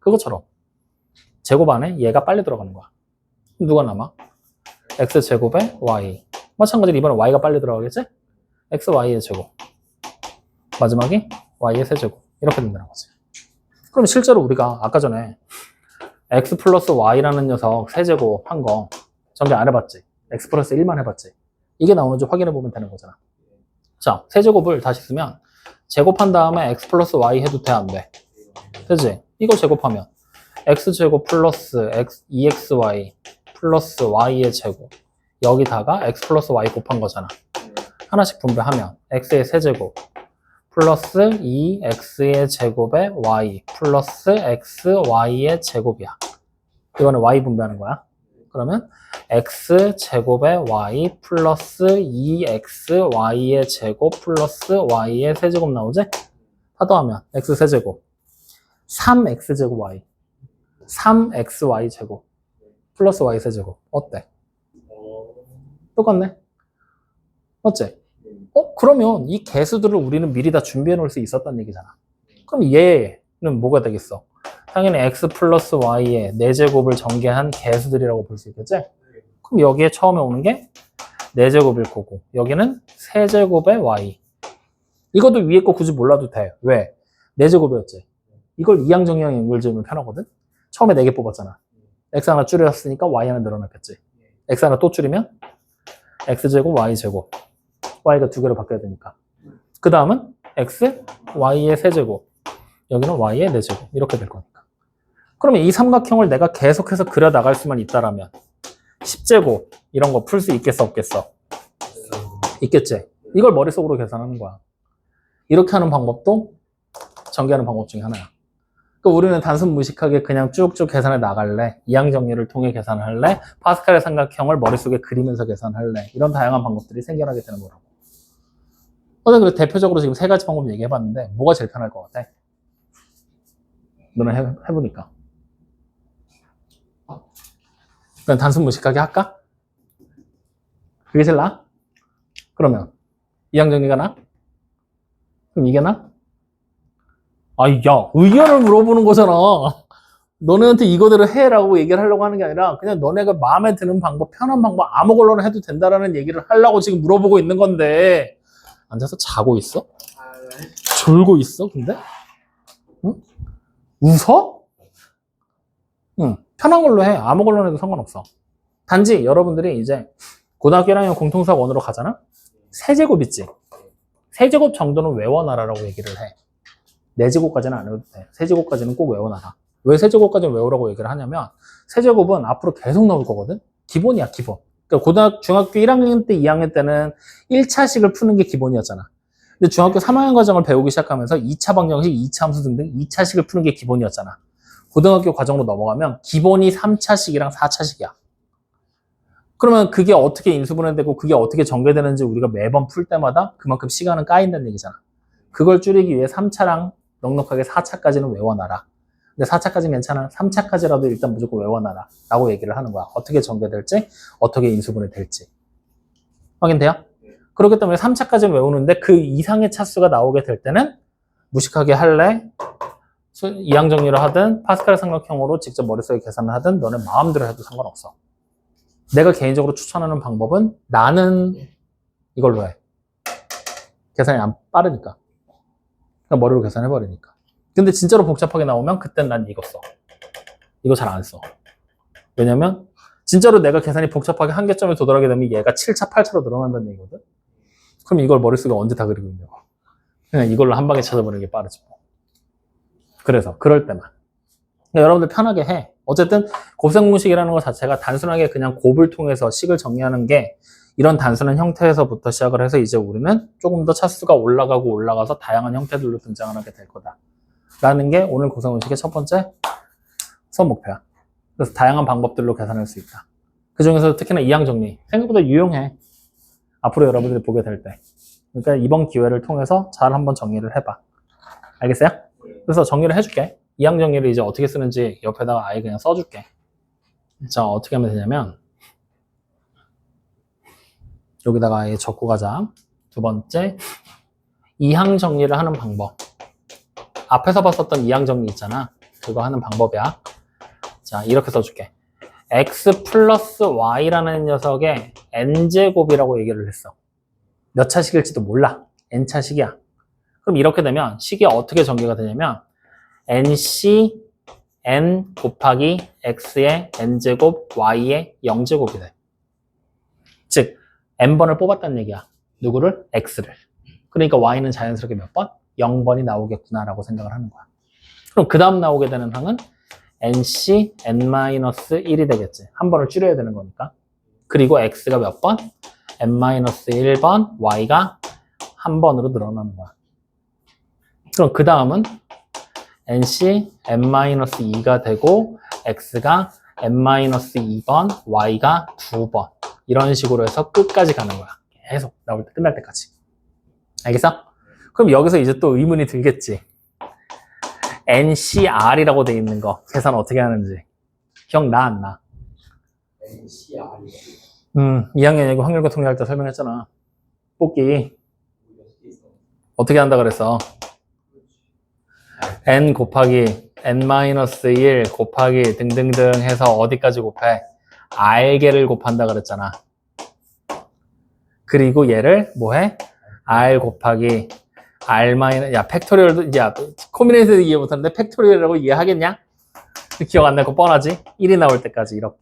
그것처럼 제곱 안에 얘가 빨리 들어가는 거야. 누가 남아? x제곱에 y. 마찬가지로 이번에 y가 빨리 들어가겠지? xy의 제곱. 마지막이 y의 세제곱. 이렇게 된다는 거지. 그럼 실제로 우리가 아까 전에 x 플러스 y라는 녀석 세제곱 한 거 전개 안 해봤지? x 플러스 1만 해봤지? 이게 나오는지 확인해 보면 되는 거잖아. 자, 세제곱을 다시 쓰면 제곱한 다음에 x 플러스 y 해도 돼, 안 돼? 되지? 이거 제곱하면 x제곱 플러스 2xy 플러스 y의 제곱 여기다가 x 플러스 y 곱한 거잖아. 하나씩 분배하면 x의 세제곱 플러스 2x의 제곱에 y 플러스 xy의 제곱이야. 이거는 y 분배하는 거야. 그러면 x제곱에 y 플러스 2xy의 제곱 플러스 y의 세제곱 나오지? 하더하면 x 세제곱 3x제곱 y 3xy 제곱 플러스 y 세제곱 어때? 똑같네? 맞지? 그러면 이 개수들을 우리는 미리 다 준비해 놓을 수 있었단 얘기잖아. 그럼 얘는 뭐가 되겠어? 당연히 x 플러스 y의 4제곱을 전개한 개수들이라고 볼 수 있겠지? 그럼 여기에 처음에 오는 게 4제곱일 거고 여기는 세제곱의 y. 이것도 위에 거 굳이 몰라도 돼. 왜? 4제곱이었지. 이걸 이항 정리형 연결지으면 편하거든? 처음에 4개 뽑았잖아. x 하나 줄였으니까 y 하나 늘어났겠지. x 하나 또 줄이면 x제곱 y제곱 y가 2개로 바뀌어야 되니까. 그 다음은 x, y의 세제곱 여기는 y의 4제곱 이렇게 될 거니까. 그러면 이 삼각형을 내가 계속해서 그려 나갈 수만 있다라면 10제곱 이런 거 풀 수 있겠어 없겠어? 있겠지. 이걸 머릿속으로 계산하는 거야. 이렇게 하는 방법도 전개하는 방법 중에 하나야. 그러니까 우리는 단순 무식하게 그냥 쭉쭉 계산해 나갈래? 이항 정리를 통해 계산할래? 파스칼의 삼각형을 머릿속에 그리면서 계산할래? 이런 다양한 방법들이 생겨나게 되는 거라고. 그래서 대표적으로 지금 3가지 방법 얘기해봤는데 뭐가 제일 편할 것 같아? 너는 해보니까. 그냥 단순 무식하게 할까? 그게 제일 나아? 그러면 이항 정리가 나아? 그럼 이게 나아? 야, 의견을 물어보는 거잖아. 너네한테 이거대로 해라고 얘기를 하려고 하는 게 아니라 그냥 너네가 마음에 드는 방법, 편한 방법 아무걸로나 해도 된다라는 얘기를 하려고 지금 물어보고 있는 건데 앉아서 자고 있어? 졸고 있어, 근데? 응? 웃어? 응, 편한 걸로 해. 아무 걸로 해도 상관없어. 단지 여러분들이 이제 고등학교 1학년 공통수학 원으로 가잖아? 세제곱 있지? 세제곱 정도는 외워놔라라고 얘기를 해. 4제곱까지는 안 외워도 돼. 세제곱까지는 꼭 외워놔라. 왜 세제곱까지는 외우라고 얘기를 하냐면 세제곱은 앞으로 계속 나올 거거든? 기본이야, 기본. 그러니까 중학교 1학년 때, 2학년 때는 1차식을 푸는 게 기본이었잖아. 근데 중학교 3학년 과정을 배우기 시작하면서 2차 방정식, 2차 함수 등등 2차식을 푸는 게 기본이었잖아. 고등학교 과정으로 넘어가면 기본이 3차식이랑 4차식이야. 그러면 그게 어떻게 인수분해되고 그게 어떻게 전개되는지 우리가 매번 풀 때마다 그만큼 시간은 까인다는 얘기잖아. 그걸 줄이기 위해 3차랑 넉넉하게 4차까지는 외워놔라. 근데 4차까지 괜찮아. 3차까지라도 일단 무조건 외워놔라. 라고 얘기를 하는 거야. 어떻게 전개될지, 어떻게 인수분해될지. 확인돼요? 그렇기 때문에 3차까지는 외우는데 그 이상의 차수가 나오게 될 때는 무식하게 할래? 이항 정리를 하든 파스칼 삼각형으로 직접 머릿속에 계산을 하든 너네 마음대로 해도 상관없어. 내가 개인적으로 추천하는 방법은 나는 이걸로 해. 계산이 안 빠르니까. 그냥 머리로 계산해버리니까. 근데 진짜로 복잡하게 나오면 그땐 난 이거 써. 이거 잘 안 써. 왜냐면 진짜로 내가 계산이 복잡하게 한계점에 도달하게 되면 얘가 7차, 8차로 늘어난다는 얘기거든. 그럼 이걸 머릿속에 언제 다 그리고 있냐고. 그냥 이걸로 한 방에 찾아보는 게 빠르지 뭐. 그래서 그럴 때만. 그러니까 여러분들 편하게 해. 어쨌든 곱셈공식이라는 것 자체가 단순하게 그냥 곱을 통해서 식을 정리하는 게 이런 단순한 형태에서부터 시작을 해서 이제 우리는 조금 더 차수가 올라가고 올라가서 다양한 형태들로 등장하게 될 거다. 라는 게 오늘 곱셈공식의 첫 번째 수업 목표야. 그래서 다양한 방법들로 계산할 수 있다. 그 중에서 특히나 이항 정리. 생각보다 유용해. 앞으로 여러분들이 보게 될 때. 그러니까 이번 기회를 통해서 잘 한번 정리를 해봐. 알겠어요? 그래서 정리를 해줄게. 이항 정리를 이제 어떻게 쓰는지 옆에다가 아예 그냥 써줄게. 자, 어떻게 하면 되냐면 여기다가 아예 적고 가자. 두 번째, 이항 정리를 하는 방법. 앞에서 봤었던 이항 정리 있잖아. 그거 하는 방법이야. 자, 이렇게 써줄게. x 플러스 y라는 녀석의 n제곱이라고 얘기를 했어. 몇 차식일지도 몰라. n차식이야. 그럼 이렇게 되면 식이 어떻게 전개가 되냐면 nc n 곱하기 x의 n제곱 y의 0제곱이 돼. 즉 n번을 뽑았다는 얘기야. 누구를? x를. 그러니까 y는 자연스럽게 몇 번? 0번이 나오겠구나라고 생각을 하는 거야. 그럼 그 다음 나오게 되는 항은 nc n-1이 되겠지. 한 번을 줄여야 되는 거니까. 그리고 x가 몇 번? n-1번, y가 한 번으로 늘어나는 거야. 그럼 그 다음은 nc n-2가 되고 x가 n-2번, y가 2번. 이런 식으로 해서 끝까지 가는 거야. 계속 나올 때 끝날 때까지. 알겠어? 그럼 여기서 이제 또 의문이 들겠지. NCR이라고 돼 있는 거 계산 어떻게 하는지 기억나 안 나? NCR이 2학년 얘기 확률과 통계할 때 설명했잖아. 뽑기 어떻게 한다 그랬어? n 곱하기 n-1 곱하기 등등등 해서 어디까지 곱해? r개를 곱한다 그랬잖아. 그리고 얘를 뭐해? r 곱하기 r 야 팩토리얼도 야 코미네이션 이해 못하는데 팩토리얼이라고 이해하겠냐? 기억 안 날 거 뻔하지? 1이 나올 때까지 이렇게.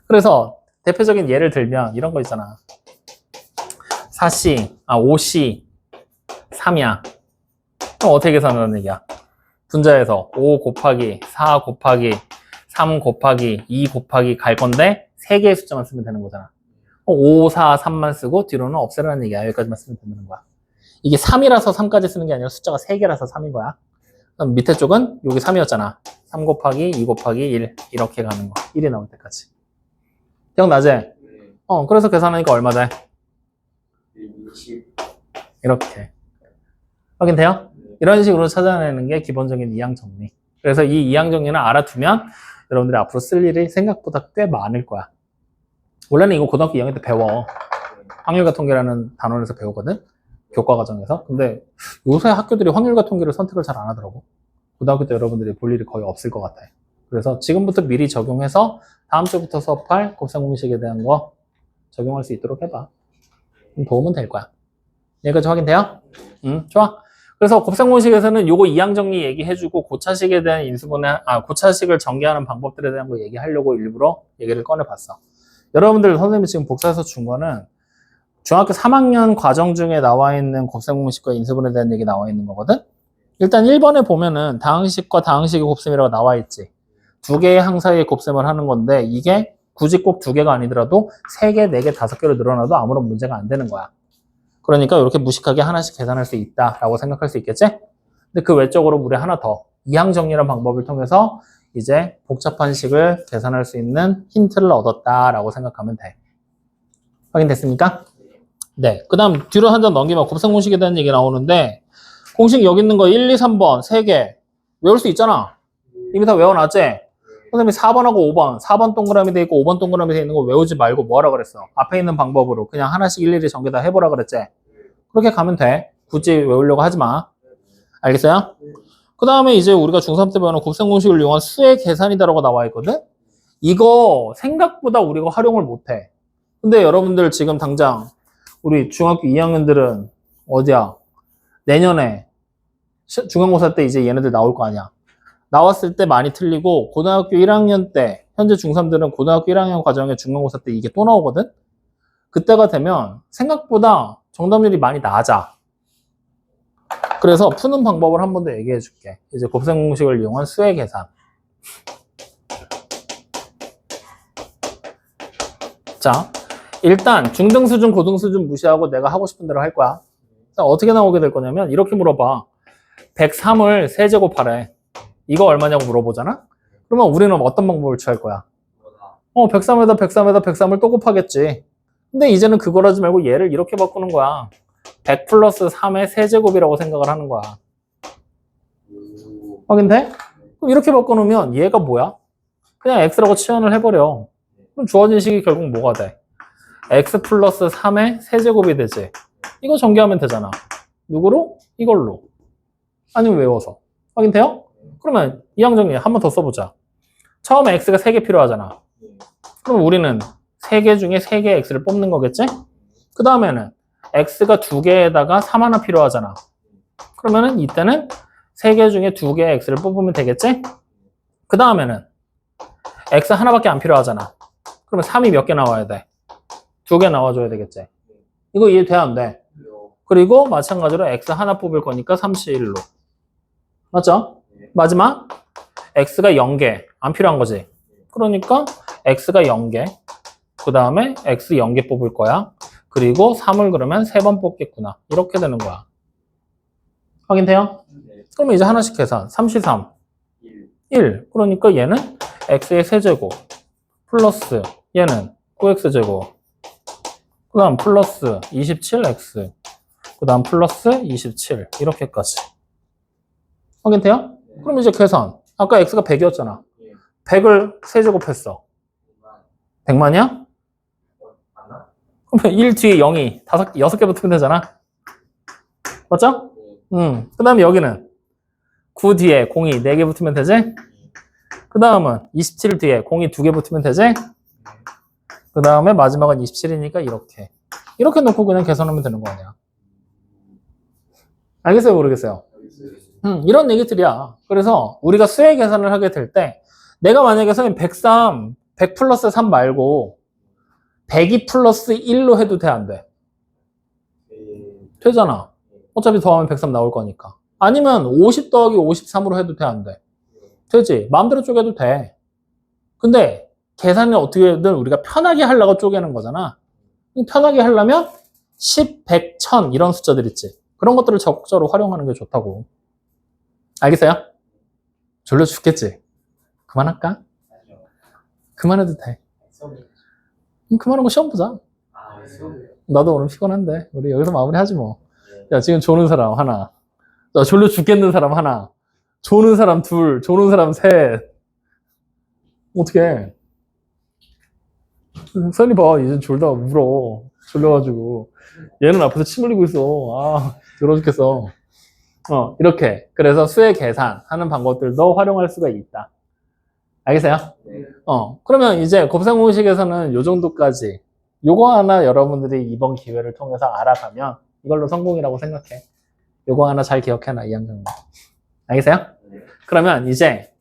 그래서 대표적인 예를 들면 이런 거 있잖아. 5C 3이야. 그럼 어떻게 계산하는 얘기야? 분자에서 5 곱하기 4 곱하기 3 곱하기 2 곱하기 갈 건데 3개의 숫자만 쓰면 되는 거잖아. 5, 4, 3만 쓰고 뒤로는 없애라는 얘기야. 여기까지만 쓰면 되는 거야. 이게 3이라서 3까지 쓰는 게 아니라 숫자가 3개라서 3인 거야. 그럼 밑에 쪽은 여기 3이었잖아. 3 곱하기 2 곱하기 1 이렇게 가는 거. 1이 나올 때까지. 기억나지? 그래서 계산하니까 얼마 돼? 20 이렇게. 확인돼요? 이런 식으로 찾아내는 게 기본적인 이항 정리. 그래서 이 이항 정리는 알아두면 여러분들이 앞으로 쓸 일이 생각보다 꽤 많을 거야. 원래는 이거 고등학교 2학년 때 배워. 확률과 통계라는 단원에서 배우거든? 교과 과정에서. 근데 요새 학교들이 확률과 통계를 선택을 잘 안 하더라고. 고등학교 때 여러분들이 볼 일이 거의 없을 것 같아. 그래서 지금부터 미리 적용해서 다음 주부터 수업할 곱셈 공식에 대한 거 적용할 수 있도록 해봐. 도움은 될 거야. 여기까지 확인돼요? 좋아. 그래서 곱셈 공식에서는 요거 이항 정리 얘기해주고 고차식에 대한 고차식을 전개하는 방법들에 대한 거 얘기하려고 일부러 얘기를 꺼내봤어. 여러분들 선생님이 지금 복사해서 준 거는 중학교 3학년 과정 중에 나와 있는 곱셈 공식과 인수분해에 대한 얘기 나와 있는 거거든? 일단 1번에 보면은 다항식과 다항식의 곱셈이라고 나와 있지. 두 개의 항 사이에 곱셈을 하는 건데 이게 굳이 꼭 두 개가 아니더라도 3개, 4개, 5개로 늘어나도 아무런 문제가 안 되는 거야. 그러니까 이렇게 무식하게 하나씩 계산할 수 있다라고 생각할 수 있겠지? 근데 그 외적으로 우리 하나 더 이항 정리라는 방법을 통해서 이제 복잡한 식을 계산할 수 있는 힌트를 얻었다라고 생각하면 돼. 확인됐습니까? 네. 그 다음 뒤로 한 장 넘기면 곱셈 공식에 대한 얘기 나오는데 공식 여기 있는 거 1, 2, 3번 3개 외울 수 있잖아. 이미 다 외워놨지? 선생님이 4번하고 5번 4번 동그라미 돼 있고 5번 동그라미 돼 있는 거 외우지 말고 뭐하라 그랬어? 앞에 있는 방법으로 그냥 하나씩 일일이 전개 다 해보라 그랬지? 그렇게 가면 돼. 굳이 외우려고 하지 마. 알겠어요? 그 다음에 이제 우리가 중3 때 배우는 곱셈 공식을 이용한 수의 계산이다라고 나와 있거든? 이거 생각보다 우리가 활용을 못해. 근데 여러분들 지금 당장 우리 중학교 2학년들은 어디야? 내년에 중간고사 때 이제 얘네들 나올 거 아니야. 나왔을 때 많이 틀리고 고등학교 1학년 때 현재 중3들은 고등학교 1학년 과정에 중간고사 때 이게 또 나오거든? 그때가 되면 생각보다 정답률이 많이 낮아. 그래서 푸는 방법을 한 번 더 얘기해 줄게. 이제 곱셈 공식을 이용한 수의 계산. 자, 일단 중등 수준, 고등 수준 무시하고 내가 하고 싶은 대로 할 거야. 자, 어떻게 나오게 될 거냐면 이렇게 물어봐. 103을 세제곱하래. 이거 얼마냐고 물어보잖아? 그러면 우리는 어떤 방법을 취할 거야? 103에다 103에다 103을 또 곱하겠지. 근데 이제는 그걸 하지 말고 얘를 이렇게 바꾸는 거야. 100 플러스 3의 세제곱이라고 생각을 하는 거야. 확인돼? 그럼 이렇게 바꿔놓으면 얘가 뭐야? 그냥 x라고 치환을 해버려. 그럼 주어진 식이 결국 뭐가 돼? x 플러스 3의 세제곱이 되지. 이거 전개하면 되잖아. 누구로? 이걸로. 아니면 외워서. 확인돼요? 그러면 이항 정리 한 번 더 써보자. 처음에 x가 3개 필요하잖아. 그럼 우리는 3개 중에 3개의 x를 뽑는 거겠지? 그 다음에는 x가 2개에다가 3 하나 필요하잖아. 그러면은 이때는 3개 중에 2개의 x를 뽑으면 되겠지? 그 다음에는 x 하나밖에 안 필요하잖아. 그러면 3이 몇 개 나와야 돼? 2개 나와줘야 되겠지? 이거 이해돼 안 돼? 그리고 마찬가지로 x 하나 뽑을 거니까 3C1로. 맞죠? 마지막 x가 0개. 안 필요한 거지. 그러니까 x가 0개. 그 다음에 x 0개 뽑을 거야. 그리고 3을 그러면 3번 뽑겠구나. 이렇게 되는 거야. 확인돼요? 그러면 이제 하나씩 계산. 3C3. 1. 그러니까 얘는 x의 세제곱 플러스 얘는 9x제곱 그 다음 플러스 27x 그 다음 플러스 27 이렇게까지. 확인돼요? 그럼 이제 계산. 아까 x가 100이었잖아. 100을 세제곱했어. 100만이야? 그러면 1 뒤에 0이 6개 붙으면 되잖아. 맞죠? 그 다음에 여기는 9 뒤에 0이 4개 붙으면 되지? 그 다음은 27 뒤에 0이 2개 붙으면 되지? 그 다음에 마지막은 27이니까 이렇게. 이렇게 놓고 그냥 계산하면 되는 거 아니야. 알겠어요? 모르겠어요? 이런 얘기들이야. 그래서 우리가 수의 계산을 하게 될 때 내가 만약에 선생님 103, 100 플러스 3 말고 102 플러스 1로 해도 돼, 안 돼? 되잖아. 어차피 더하면 103 나올 거니까. 아니면 50 더하기 53으로 해도 돼, 안 돼? 되지. 마음대로 쪼개도 돼. 근데 계산을 어떻게든 우리가 편하게 하려고 쪼개는 거잖아. 편하게 하려면 10, 100, 1000 이런 숫자들 있지. 그런 것들을 적극적으로 활용하는 게 좋다고. 알겠어요? 졸려 죽겠지? 그만할까? 그만해도 돼. 그만하고 시험 보자. 나도 오늘 피곤한데 우리 여기서 마무리하지 뭐. 야, 지금 조는 사람 하나, 야, 졸려 죽겠는 사람 하나, 조는 사람 둘, 조는 사람 셋. 어떡해. 선이 봐, 이제 졸다 울어. 졸려가지고. 얘는 앞에서 침 흘리고 있어. 아, 더러 죽겠어. 이렇게. 그래서 수의 계산하는 방법들도 활용할 수가 있다. 알겠어요? 그러면 이제 곱셈 공식에서는 요 정도까지. 요거 하나 여러분들이 이번 기회를 통해서 알아가면 이걸로 성공이라고 생각해. 요거 하나 잘 기억해놔, 2학년. 알겠어요? 그러면 이제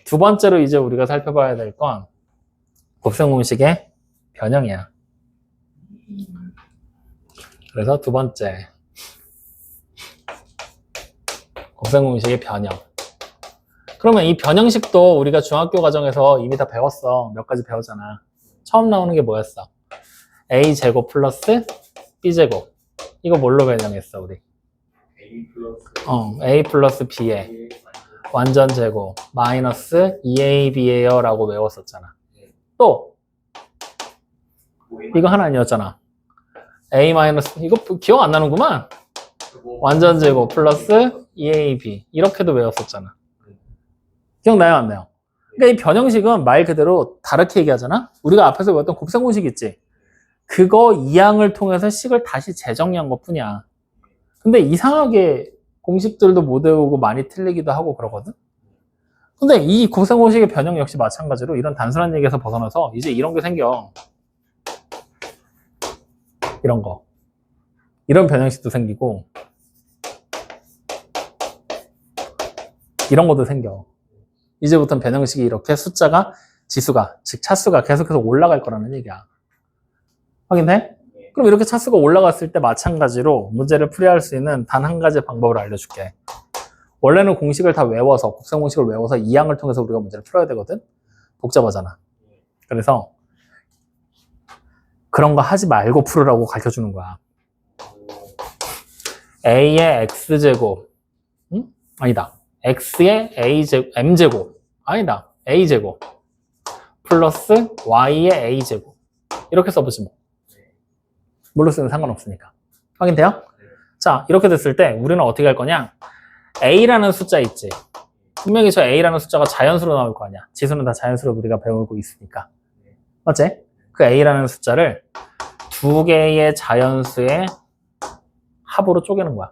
두 번째로 이제 우리가 살펴봐야 될 건 곱셈 공식의 변형이야. 그래서 두 번째. 곱셈 공식의 변형. 그러면 이 변형식도 우리가 중학교 과정에서 이미 다 배웠어. 몇 가지 배웠잖아. 처음 나오는 게 뭐였어? a제곱 플러스 b제곱. 이거 뭘로 변형했어, 우리? a 플러스 b의 완전 제곱 마이너스 2ab예요 라고 외웠었잖아. 또 이거 하나 아니었잖아. a 마이너스, 이거 기억 안 나는구만. 완전 제곱 플러스 2ab 이렇게도 외웠었잖아. 기억나요, 안 나요? 그러니까 이 변형식은 말 그대로 다르게 얘기하잖아. 우리가 앞에서 외웠던 곱셈 공식 있지? 그거 이항을 통해서 식을 다시 재정리한 것 뿐이야. 근데 이상하게 공식들도 못 외우고 많이 틀리기도 하고 그러거든? 근데 이 곱셈 공식의 변형 역시 마찬가지로 이런 단순한 얘기에서 벗어나서 이제 이런 게 생겨. 이런 거. 이런 변형식도 생기고 이런 것도 생겨. 이제부터는 변형식이 이렇게 숫자가, 지수가, 즉 차수가 계속해서 올라갈 거라는 얘기야. 확인돼? 그럼 이렇게 차수가 올라갔을 때 마찬가지로 문제를 풀이할 수 있는 단 한 가지 방법을 알려줄게. 원래는 공식을 다 외워서, 곱셈 공식을 외워서 이항을 통해서 우리가 문제를 풀어야 되거든? 복잡하잖아. 그래서 그런 거 하지 말고 풀으라고 가르쳐주는 거야. a의 x제곱, 응? 아니다. x의 m제곱, 아니다. a제곱 플러스 y의 a제곱 이렇게 써보지 뭐. 뭘로 쓰는 상관없으니까. 확인돼요? 자, 이렇게 됐을 때 우리는 어떻게 할 거냐? a라는 숫자 있지. 분명히 저 a라는 숫자가 자연수로 나올 거 아니야. 지수는 다 자연수로 우리가 배우고 있으니까. 맞지? 그 a라는 숫자를 두 개의 자연수의 합으로 쪼개는 거야.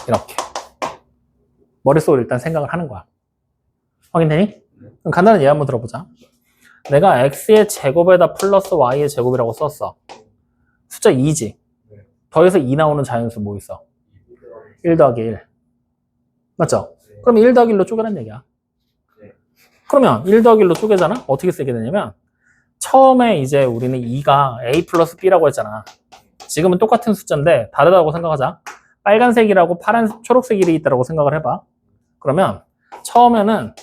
이렇게. 머릿속으로 일단 생각을 하는 거야. 확인되니? 그럼 간단한 예를 한번 들어보자. 내가 x의 제곱에다 플러스 y의 제곱이라고 썼어. 숫자 2지. 더해서 2 나오는 자연수 뭐 있어? 1 더하기 1. 맞죠? 그럼 1 더하기 1로 쪼개라는 얘기야. 그러면 1 더하기 1로 쪼개잖아? 어떻게 쓰게 되냐면 처음에 이제 우리는 2가 a 플러스 b라고 했잖아. 지금은 똑같은 숫자인데 다르다고 생각하자. 빨간색이라고 초록색 1이 있다고 생각을 해봐. 그러면 처음에는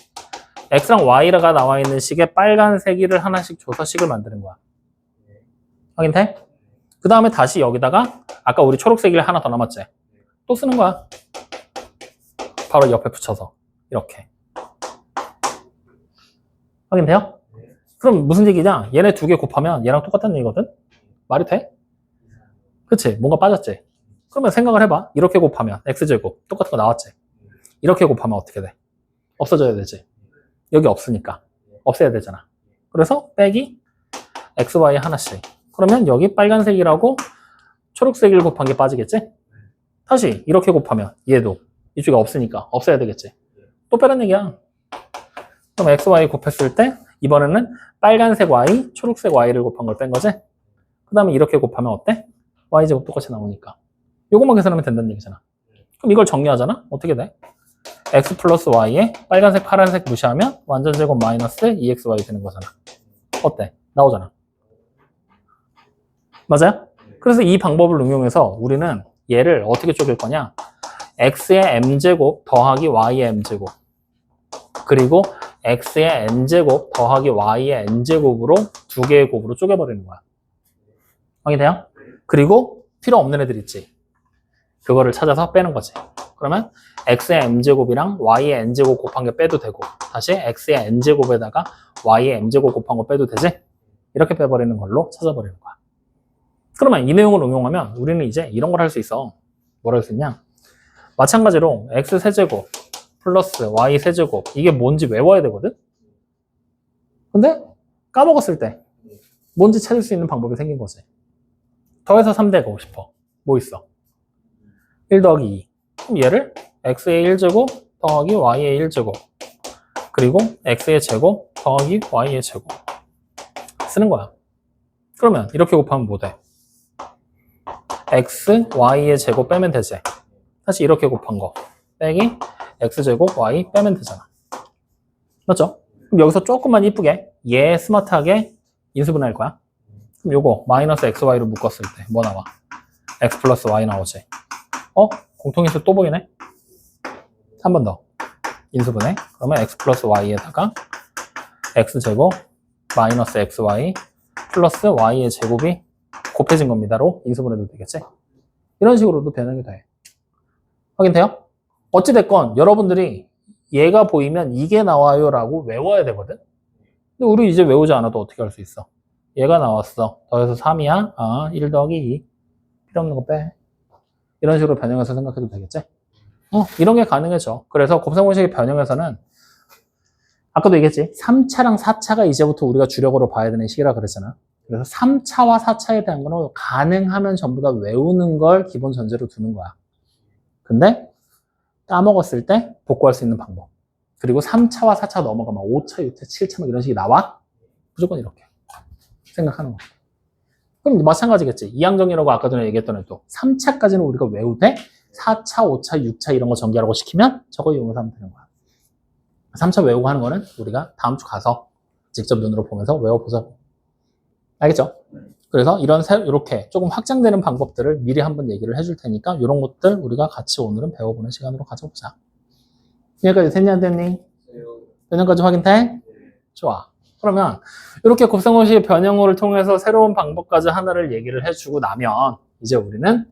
x랑 y가 나와 있는 식에 빨간색 1을 하나씩 줘서 식을 만드는 거야. 확인돼? 그 다음에 다시 여기다가 아까 우리 초록색 1 하나 더 남았지? 또 쓰는 거야. 바로 옆에 붙여서 이렇게. 확인돼요? 그럼 무슨 얘기냐? 얘네 두 개 곱하면 얘랑 똑같다는 얘기거든? 말이 돼? 그치? 뭔가 빠졌지? 그러면 생각을 해봐. 이렇게 곱하면 x제곱 똑같은 거 나왔지? 이렇게 곱하면 어떻게 돼? 없어져야 되지? 여기 없으니까 없애야 되잖아. 그래서 빼기 xy 하나씩. 그러면 여기 빨간색이라고 초록색을 곱한 게 빠지겠지? 다시 이렇게 곱하면 얘도 이쪽에 없으니까 없애야 되겠지? 또 빼란 얘기야. 그럼 xy 곱했을 때 이번에는 빨간색 y, 초록색 y를 곱한 걸 뺀 거지? 그 다음에 이렇게 곱하면 어때? y제곱 똑같이 나오니까 요것만 계산하면 된다는 얘기잖아. 그럼 이걸 정리하잖아? 어떻게 돼? x 플러스 y에 빨간색, 파란색 무시하면 완전제곱 마이너스 2xy 되는 거잖아. 어때? 나오잖아. 맞아요? 그래서 이 방법을 응용해서 우리는 얘를 어떻게 쪼갤 거냐? x의 m제곱 더하기 y의 m제곱 그리고 x의 n제곱 더하기 y의 n제곱으로 두 개의 곱으로 쪼개버리는 거야. 확인돼요? 그리고 필요 없는 애들 있지. 그거를 찾아서 빼는 거지. 그러면 x의 m제곱이랑 y의 n제곱 곱한 게 빼도 되고 다시 x의 n제곱에다가 y의 m제곱 곱한 거 빼도 되지? 이렇게 빼버리는 걸로 찾아버리는 거야. 그러면 이 내용을 응용하면 우리는 이제 이런 걸 할 수 있어. 뭐라 할 수 있냐? 마찬가지로 x세제곱 플러스 y세제곱 이게 뭔지 외워야 되거든? 근데 까먹었을 때 뭔지 찾을 수 있는 방법이 생긴 거지. 더해서 3대고 싶어. 뭐 있어? 1 더하기 2. 그럼 얘를 x의 1제곱 더하기 y의 1제곱 그리고 x의 제곱 더하기 y의 제곱 쓰는 거야. 그러면 이렇게 곱하면 뭐 돼? x, y의 제곱 빼면 되지. 다시 이렇게 곱한 거 빼기 x제곱 y 빼면 되잖아. 맞죠? 그럼 여기서 조금만 이쁘게 얘 스마트하게 인수분해할 거야. 그럼 요거 마이너스 xy로 묶었을 때 뭐 나와? x 플러스 y 나오지. 공통인수 또 보이네? 한 번 더 인수분해. 그러면 x 플러스 y에다가 x제곱 마이너스 xy 플러스 y의 제곱이 곱해진 겁니다로 인수분해도 되겠지? 이런 식으로도 변형이 돼. 확인돼요? 어찌됐건 여러분들이 얘가 보이면 이게 나와요 라고 외워야 되거든? 근데 우리 이제 외우지 않아도 어떻게 할 수 있어? 얘가 나왔어. 더해서 3이야? 1 더하기 2. 필요 없는 거 빼. 이런 식으로 변형해서 생각해도 되겠지? 이런 게 가능해져. 그래서 곱셈공식의 변형에서는 아까도 얘기했지? 3차랑 4차가 이제부터 우리가 주력으로 봐야 되는 식이라 그랬잖아. 그래서 3차와 4차에 대한 거는 가능하면 전부 다 외우는 걸 기본 전제로 두는 거야. 근데 까먹었을 때 복구할 수 있는 방법. 그리고 3차와 4차 넘어가면 5차, 6차, 7차 막 이런 식이 나와? 무조건 이렇게 생각하는 거야. 그럼 마찬가지겠지. 이항정리라고 아까 전에 얘기했던 애도 3차까지는 우리가 외우되 4차, 5차, 6차 이런 거 전개하라고 시키면 저거 이용해서 하면 되는 거야. 3차 외우고 하는 거는 우리가 다음 주 가서 직접 눈으로 보면서 외워보자고. 알겠죠? 그래서 이렇게 조금 확장되는 방법들을 미리 한번 얘기를 해줄 테니까 이런 것들 우리가 같이 오늘은 배워보는 시간으로 가져보자. 여기까지 됐니 안 됐니? 변형까지 확인돼? 좋아. 그러면 이렇게 곱셈공식의 변형을 통해서 새로운 방법까지 하나를 얘기를 해주고 나면 이제 우리는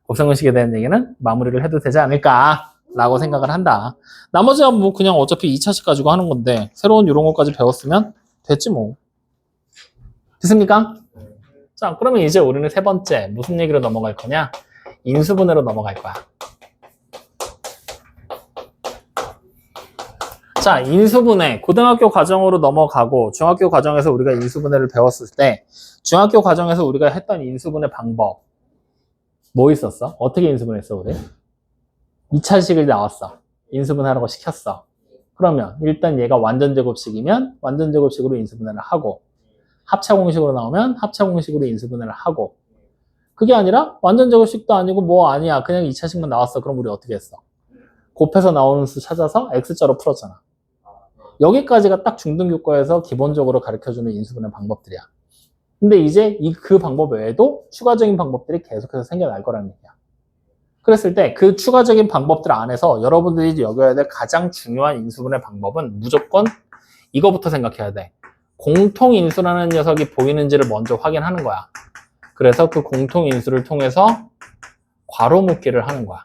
곱셈공식에 대한 얘기는 마무리를 해도 되지 않을까 라고 생각을 한다. 나머지は뭐 그냥 어차피 2차식 가지고 하는 건데 새로운 이런 것까지 배웠으면 됐지 뭐. 됐습니까? 자, 그러면 이제 우리는 세 번째 무슨 얘기로 넘어갈 거냐? 인수분해로 넘어갈 거야. 자, 인수분해. 고등학교 과정으로 넘어가고 중학교 과정에서 우리가 인수분해를 배웠을 때 중학교 과정에서 우리가 했던 인수분해 방법 뭐 있었어? 어떻게 인수분해했어 우리? 2차식을 나왔어. 인수분해하라고 시켰어. 그러면 일단 얘가 완전제곱식이면 완전제곱식으로 인수분해를 하고 합차공식으로 나오면 합차공식으로 인수분해를 하고 그게 아니라 완전제곱식도 아니고 뭐 아니야 그냥 2차식만 나왔어. 그럼 우리 어떻게 했어? 곱해서 나오는 수 찾아서 X자로 풀었잖아. 여기까지가 딱 중등교과에서 기본적으로 가르쳐주는 인수분해 방법들이야. 근데 이제 그 방법 외에도 추가적인 방법들이 계속해서 생겨날 거라는 얘기야. 그랬을 때 그 추가적인 방법들 안에서 여러분들이 여겨야 될 가장 중요한 인수분해 방법은 무조건 이거부터 생각해야 돼. 공통인수라는 녀석이 보이는지를 먼저 확인하는 거야. 그래서 그 공통인수를 통해서 괄호 묶기를 하는 거야.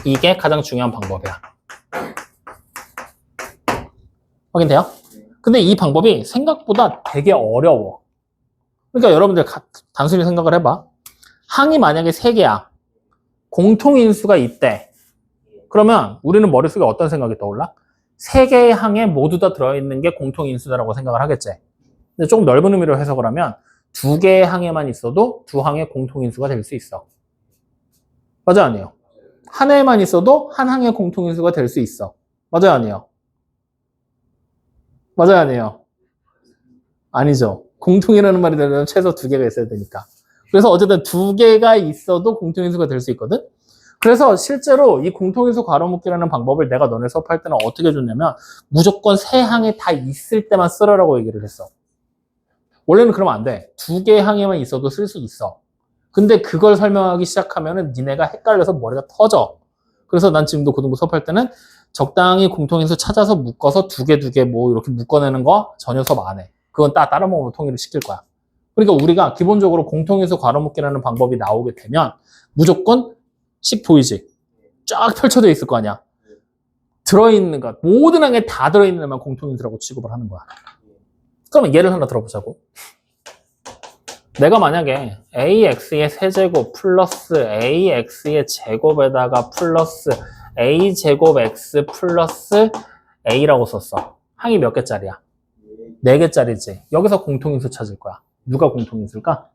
이게 가장 중요한 방법이야. 확인돼요? 근데 이 방법이 생각보다 되게 어려워. 그러니까 여러분들 단순히 생각을 해봐. 항이 만약에 3개야. 공통인수가 있대. 그러면 우리는 머릿속에 어떤 생각이 떠올라? 3개의 항에 모두 다 들어있는 게 공통인수다라고 생각을 하겠지. 근데 조금 넓은 의미로 해석을 하면 2개의 항에만 있어도 2항의 공통인수가 될 수 있어. 맞아요, 아니에요? 한 해에만 있어도 한 항의 공통인수가 될 수 있어. 맞아요, 아니에요? 맞아요, 아니에요? 아니죠. 공통이라는 말이 되려면 최소 2개가 있어야 되니까. 그래서 어쨌든 2개가 있어도 공통인수가 될 수 있거든? 그래서 실제로 이 공통인수 괄호묶기라는 방법을 내가 너네 수업할 때는 어떻게 줬냐면 무조건 3항에 다 있을 때만 쓰라고 얘기를 했어. 원래는 그러면 안 돼. 2개의 항에만 있어도 쓸 수 있어. 근데 그걸 설명하기 시작하면은 니네가 헷갈려서 머리가 터져. 그래서 난 지금도 고등부 수업할 때는 적당히 공통인수 찾아서 묶어서 2개 뭐 이렇게 묶어내는 거 전혀 수업 안 해. 그건 따로 먹으면 통일을 시킬 거야. 그러니까 우리가 기본적으로 공통인수 괄호묶기라는 방법이 나오게 되면 무조건 식 보이지? 쫙 펼쳐져 있을 거 아니야. 들어있는 것, 모든 항에 다 들어있는 애만 공통인수라고 취급을 하는 거야. 그러면 예를 하나 들어보자고. 내가 만약에 ax의 세제곱 플러스 ax의 제곱에다가 플러스 a제곱 x 플러스 a라고 썼어. 항이 몇 개짜리야? 4개짜리지. 여기서 공통인수 찾을 거야. 누가 공통인수일까?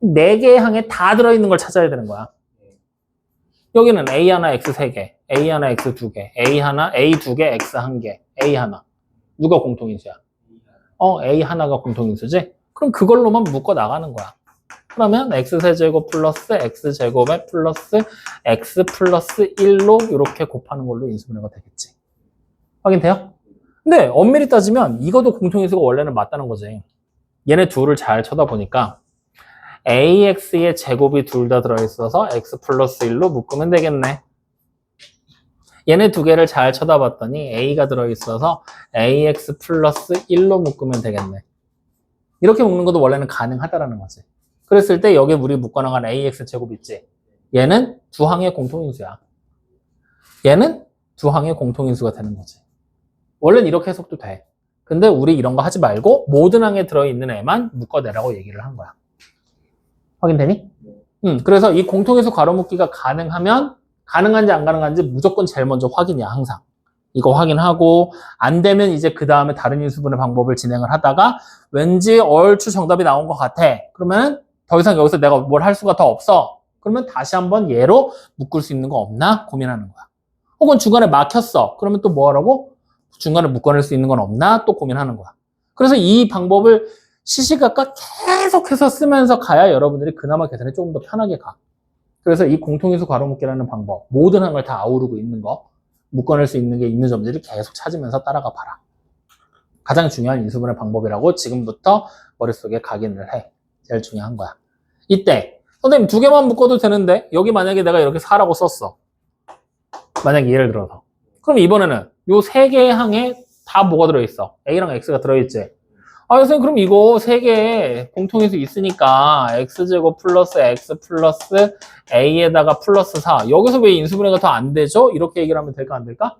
4개의 항에 다 들어있는 걸 찾아야 되는 거야. 여기는 a 하나 x 3개, a 하나 x 2개, a 2개, x 1개, a 하나. 누가 공통인수야? a 하나가 공통인수지? 그럼 그걸로만 묶어 나가는 거야. 그러면 x세제곱 플러스 x제곱에 플러스 x 플러스 1로 이렇게 곱하는 걸로 인수분해가 되겠지. 확인돼요? 근데 엄밀히 따지면 이것도 공통인수가 원래는 맞다는 거지. 얘네 둘을 잘 쳐다보니까 ax의 제곱이 둘 다 들어있어서 x 플러스 1로 묶으면 되겠네. 얘네 2개를 잘 쳐다봤더니 a가 들어있어서 ax 플러스 1로 묶으면 되겠네. 이렇게 묶는 것도 원래는 가능하다라는 거지. 그랬을 때 여기 우리 묶어나간 ax 제곱 있지? 얘는 2항의 공통인수야. 얘는 2항의 공통인수가 되는 거지. 원래는 이렇게 해석도 돼. 근데 우리 이런 거 하지 말고 모든 항에 들어있는 애만 묶어내라고 얘기를 한 거야. 확인되니? 그래서 이 공통인수 괄호묶기가 가능하면 가능한지 안 가능한지 무조건 제일 먼저 확인이야, 항상. 이거 확인하고 안 되면 이제 그 다음에 다른 인수분해 방법을 진행을 하다가 왠지 얼추 정답이 나온 것 같아. 그러면 더 이상 여기서 내가 뭘 할 수가 더 없어. 그러면 다시 한번 얘로 묶을 수 있는 거 없나 고민하는 거야. 혹은 중간에 막혔어. 그러면 또 뭐 하라고? 중간에 묶어낼 수 있는 건 없나? 또 고민하는 거야. 그래서 이 방법을 시시각각 계속해서 쓰면서 가야 여러분들이 그나마 계산이 조금 더 편하게 가. 그래서 이 공통인수 괄호묶기라는 방법, 모든 항을 다 아우르고 있는 거, 묶어낼 수 있는 게 있는 점들을 계속 찾으면서 따라가 봐라. 가장 중요한 인수분해 방법이라고 지금부터 머릿속에 각인을 해. 제일 중요한 거야. 이때 선생님 2개만 묶어도 되는데 여기 만약에 내가 이렇게 4라고 썼어. 만약에 예를 들어서. 그럼 이번에는 요 3개의 항에 다 뭐가 들어있어? A랑 X가 들어있지? 선생님 그럼 이거 3개의 공통인수 있으니까 X제곱 플러스 X 플러스 A에다가 플러스 4 여기서 왜 인수분해가 더 안 되죠? 이렇게 얘기를 하면 될까 안 될까?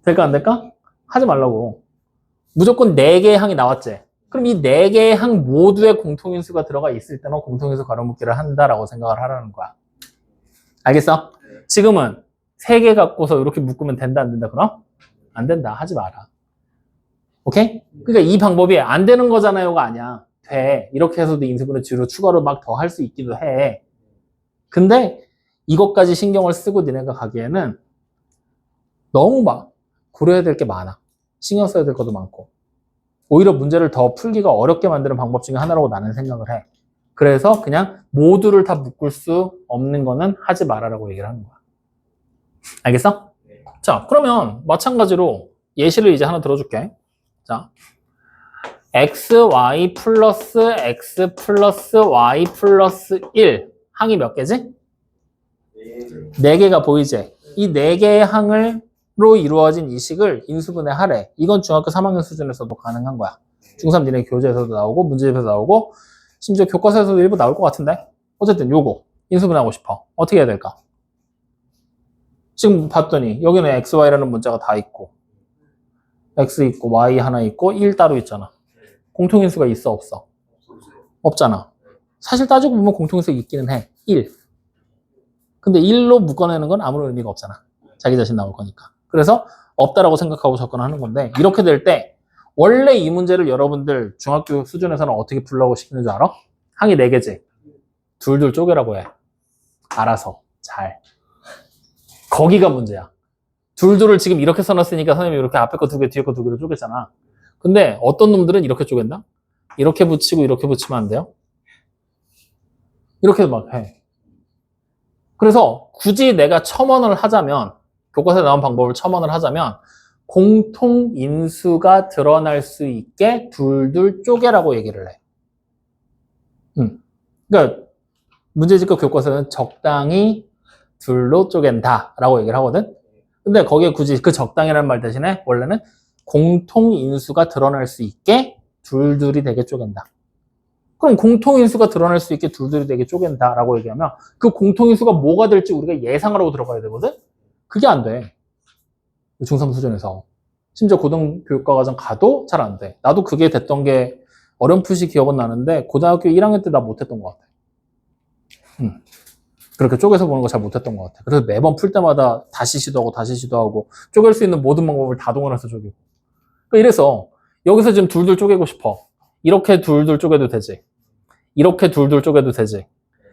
될까 안 될까? 하지 말라고. 무조건 4개의 항이 나왔지? 그럼 이 4개의 항 모두의 공통인수가 들어가 있을 때는 공통인수 괄호묶기를 한다라고 생각을 하라는 거야. 알겠어? 지금은 3개 갖고서 이렇게 묶으면 된다 안 된다 그럼? 안 된다. 하지 마라. 오케이? 그러니까 이 방법이 안 되는 거잖아요가 아니야. 돼. 이렇게 해서도 인수분해 뒤로 추가로 막 더 할 수 있기도 해. 근데 이것까지 신경을 쓰고 니네가 가기에는 너무 막 고려해야 될 게 많아. 신경 써야 될 것도 많고. 오히려 문제를 더 풀기가 어렵게 만드는 방법 중에 하나라고 나는 생각을 해. 그래서 그냥 모두를 다 묶을 수 없는 거는 하지 말아라고 얘기를 하는 거야. 알겠어? 자, 그러면 마찬가지로 예시를 이제 하나 들어줄게. 자, xy 플러스 x 플러스 y 플러스 1 항이 몇 개지? 네. 4개가 보이지? 이 4개의 항으로 이루어진 이 식을 인수분해 하래. 이건 중학교 3학년 수준에서도 가능한 거야. 중3 니네 교재에서도 나오고 문제집에서 나오고 심지어 교과서에서도 일부 나올 것 같은데 어쨌든 요거 인수분해하고 싶어. 어떻게 해야 될까? 지금 봤더니 여기는 x, y라는 문자가 다 있고 x 있고 y 하나 있고 1 따로 있잖아. 공통인수가 있어 없어? 없잖아. 사실 따지고 보면 공통인수가 있기는 해. 1. 근데 1로 묶어내는 건 아무런 의미가 없잖아. 자기 자신 나올 거니까. 그래서 없다라고 생각하고 접근하는 건데 이렇게 될 때 원래 이 문제를 여러분들 중학교 수준에서는 어떻게 풀라고 시키는 줄 알아? 항이 4개지? 둘둘 쪼개라고 해. 알아서. 잘. 거기가 문제야. 둘둘을 지금 이렇게 써놨으니까 선생님이 이렇게 앞에 거 2개, 뒤에 거 2개로 쪼갰잖아. 근데 어떤 놈들은 이렇게 쪼갠다? 이렇게 붙이고 이렇게 붙이면 안 돼요? 이렇게 막 해. 그래서 굳이 내가 첨언을 하자면 교과서에 나온 방법을 첨언을 하자면 공통인수가 드러날 수 있게 둘둘 쪼개라고 얘기를 해. 그러니까 문제집과 교과서는 적당히 둘로 쪼갠다 라고 얘기를 하거든. 근데 거기에 굳이 그 적당이라는 말 대신에 원래는 공통인수가 드러날 수 있게 둘둘이 되게 쪼갠다. 그럼 공통인수가 드러날 수 있게 둘둘이 되게 쪼갠다 라고 얘기하면 그 공통인수가 뭐가 될지 우리가 예상을 하고 들어가야 되거든? 그게 안 돼. 중3 수준에서. 심지어 고등교육과과정 가도 잘 안 돼. 나도 그게 됐던 게 어렴풋이 기억은 나는데 고등학교 1학년 때 나 못했던 것 같아. 그렇게 쪼개서 보는 거 잘 못했던 것 같아. 그래서 매번 풀 때마다 다시 시도하고 쪼갤 수 있는 모든 방법을 다 동원해서 쪼개고. 이래서 여기서 지금 둘둘 쪼개고 싶어. 이렇게 둘둘 쪼개도 되지. 이렇게 둘둘 쪼개도 되지.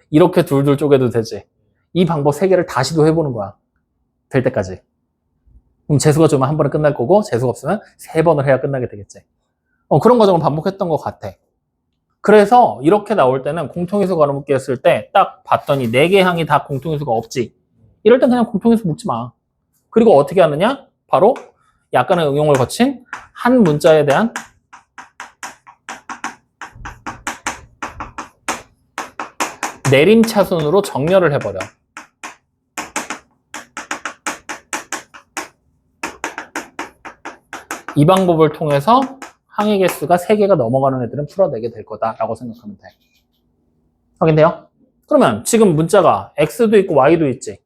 이렇게 둘둘 쪼개도 되지. 이 방법 3개를 다 시도해보는 거야. 될 때까지. 그럼 재수가 좀 한 번에 끝날 거고 재수가 없으면 3번을 해야 끝나게 되겠지. 그런 과정을 반복했던 것 같아. 그래서 이렇게 나올 때는 공통인수 가로묶기 했을 때 딱 봤더니 4개의 항이 다 공통인수가 없지. 이럴 땐 그냥 공통인수 묶지 마. 그리고 어떻게 하느냐? 바로 약간의 응용을 거친 한 문자에 대한 내림차순으로 정렬을 해버려. 이 방법을 통해서 항의 개수가 3개가 넘어가는 애들은 풀어내게 될 거다라고 생각하면 돼. 확인돼요? 그러면 지금 문자가 x도 있고 y도 있지.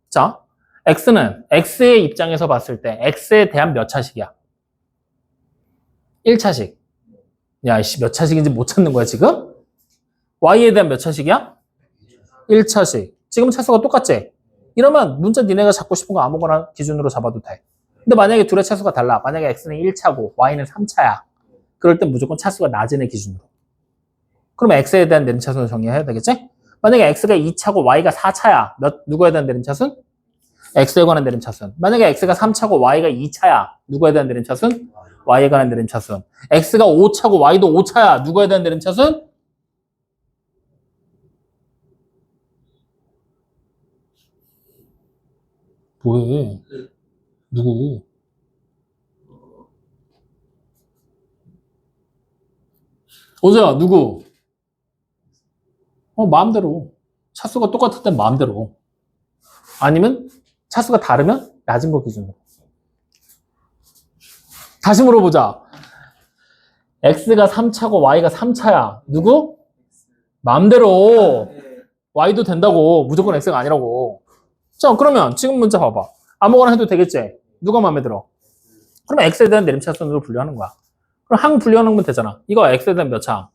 자, x는 x의 입장에서 봤을 때 x에 대한 몇 차식이야? 1차식. 야, 이씨, 몇 차식인지 못 찾는 거야, 지금? y에 대한 몇 차식이야? 1차식. 지금 차수가 똑같지? 이러면 문자 니네가 잡고 싶은 거 아무거나 기준으로 잡아도 돼. 근데 만약에 둘의 차수가 달라. 만약에 x는 1차고 y는 3차야. 그럴 땐 무조건 차수가 낮은 애 기준으로. 그럼 x에 대한 내림차순을 정리해야 되겠지? 만약에 x가 2차고 y가 4차야. 누구에 대한 내림차순? x에 관한 내림차순. 만약에 x가 3차고 y가 2차야. 누구에 대한 내림차순? y에 관한 내림차순. x가 5차고 y도 5차야. 누구에 대한 내림차순? 뭐해? 누구? 어제야, 누구? 마음대로. 차수가 똑같을 땐 마음대로. 아니면 차수가 다르면 낮은 거 기준으로. 다시 물어보자. x가 3차고 y가 3차야. 누구? 마음대로. y도 된다고. 무조건 x가 아니라고. 자, 그러면 지금 문자 봐봐. 아무거나 해도 되겠지? 누가 마음에 들어? 그러면 x에 대한 내림차순으로 분류하는 거야. 그럼 항 분류하는 건 되잖아. 이거 x에 대한 몇 차?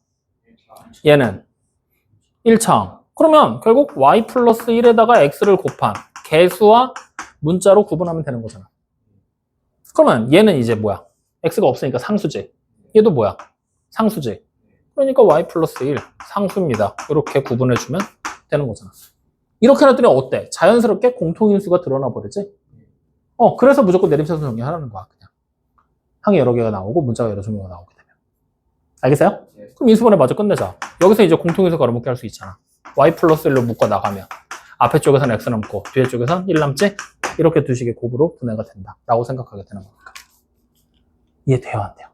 얘는 1차. 그러면 결국 y 플러스 1에다가 x를 곱한 개수와 문자로 구분하면 되는 거잖아. 그러면 얘는 이제 뭐야? x가 없으니까 상수지. 얘도 뭐야? 상수지. 그러니까 y 플러스 1 상수입니다. 이렇게 구분해주면 되는 거잖아. 이렇게 해놨더니 어때? 자연스럽게 공통인수가 드러나 버리지? 그래서 무조건 내림차순 정리하라는 거야. 그냥 항이 여러 개가 나오고 문자가 여러 종류가 나오게 되면. 알겠어요? 그럼 인수분해 마저 끝내자. 여기서 이제 공통인수 가로묶기 할 수 있잖아. y 플러스 1로 묶어 나가면. 앞에 쪽에선 x 남고 뒤에 쪽에선 1 남지? 이렇게 두 식의 곱으로 분해가 된다 라고 생각하게 되는 거니까. 이해돼요? 안 돼요?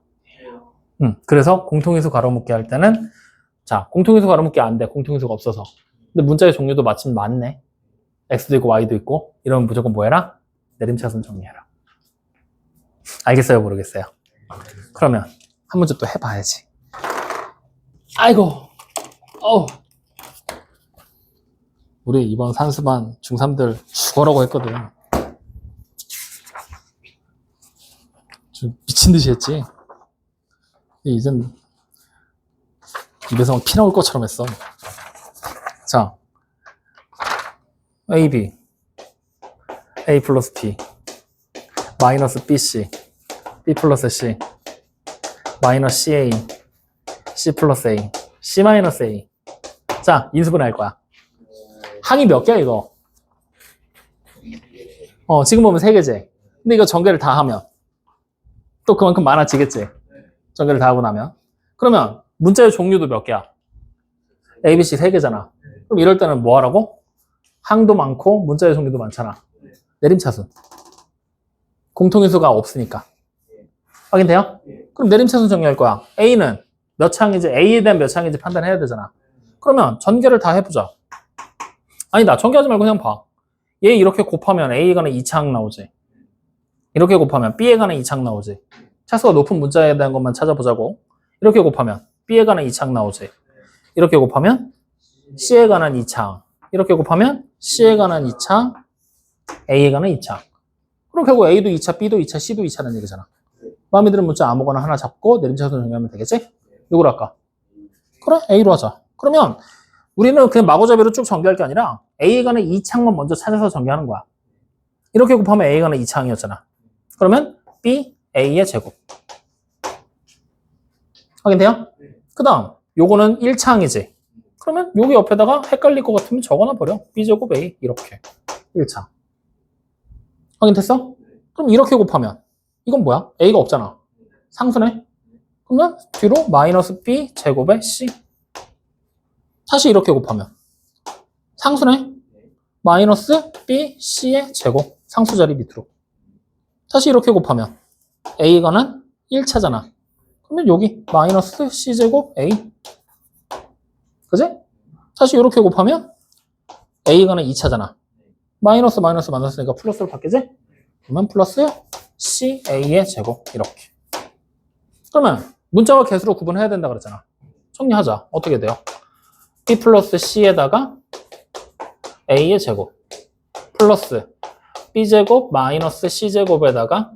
그래서 공통인수 가로묶기 할 때는 자, 공통인수 가로묶기 안 돼. 공통인수가 없어서. 근데 문자의 종류도 마침 많네. x도 있고 y도 있고 이러면 무조건 뭐 해라? 내림차순 정리해라. 알겠어요? 모르겠어요? 그러면 한 문제 또 해봐야지. 아이고 어우 우리 이번 산수반 중3들 죽어라고 했거든. 좀 미친 듯이 했지. 이젠 입에서 막 피 나올 것처럼 했어. 자, AB, A 플러스 B, 마이너스 BC, B 플러스 C, 마이너스 CA, C 플러스 A, C 마이너스 A. 자, 인수분해 할 거야. 항이 몇 개야, 이거? 지금 보면 3개지. 근데 이거 전개를 다 하면 또 그만큼 많아지겠지. 전개를 다 하고 나면. 그러면 문자의 종류도 몇 개야? A, B, C 3개잖아. 그럼 이럴 때는 뭐 하라고? 항도 많고 문자의 종류도 많잖아. 내림차순. 공통인수가 없으니까. 확인돼요? 그럼 내림차순 정리할 거야. A는 몇 창인지, A에 대한 몇 창인지 판단해야 되잖아. 그러면 전개를 다 해보자. 아니다. 전개하지 말고 그냥 봐. 얘 이렇게 곱하면 A에 관한 2창 나오지. 이렇게 곱하면 B에 관한 2창 나오지. 차수가 높은 문자에 대한 것만 찾아보자고. 이렇게 곱하면 B에 관한 2창 나오지. 이렇게 곱하면 C에 관한 2창. 이렇게 곱하면 C에 관한 2창, A에 관한 2창. 그럼 결국 A도 2차, B도 2차, C도 2차라는 얘기잖아. 마음에 드는 문자 아무거나 하나 잡고 내림차순 정리하면 되겠지? 이걸 할까? 그래, A로 하자. 그러면 우리는 그냥 마구잡이로 쭉 전개할 게 아니라 A에 관한 2창만 먼저 찾아서 전개하는 거야. 이렇게 곱하면 A에 관한 2창이었잖아. 그러면 B, A의 제곱. 확인돼요? 그 다음 요거는 1창이지. 그러면 여기 옆에다가 헷갈릴 것 같으면 적어놔 버려. B제곱 A 이렇게 1창. 확인됐어? 그럼 이렇게 곱하면 이건 뭐야? A가 없잖아. 상수네. 그러면 뒤로 마이너스 B 제곱에 C. 다시 이렇게 곱하면 상수네. 마이너스 B, C의 제곱. 상수 자리 밑으로. 다시 이렇게 곱하면 A가는 1차잖아. 그러면 여기 마이너스 C제곱 A. 그지? 다시 이렇게 곱하면 A가는 2차잖아. 마이너스 마이너스 만났으니까 플러스로 바뀌지? 그러면 플러스 CA의 제곱. 이렇게. 그러면 문자와 개수로 구분해야 된다 그랬잖아. 정리하자. 어떻게 돼요? B 플러스 C에다가 A의 제곱. 플러스 B제곱 마이너스 C제곱에다가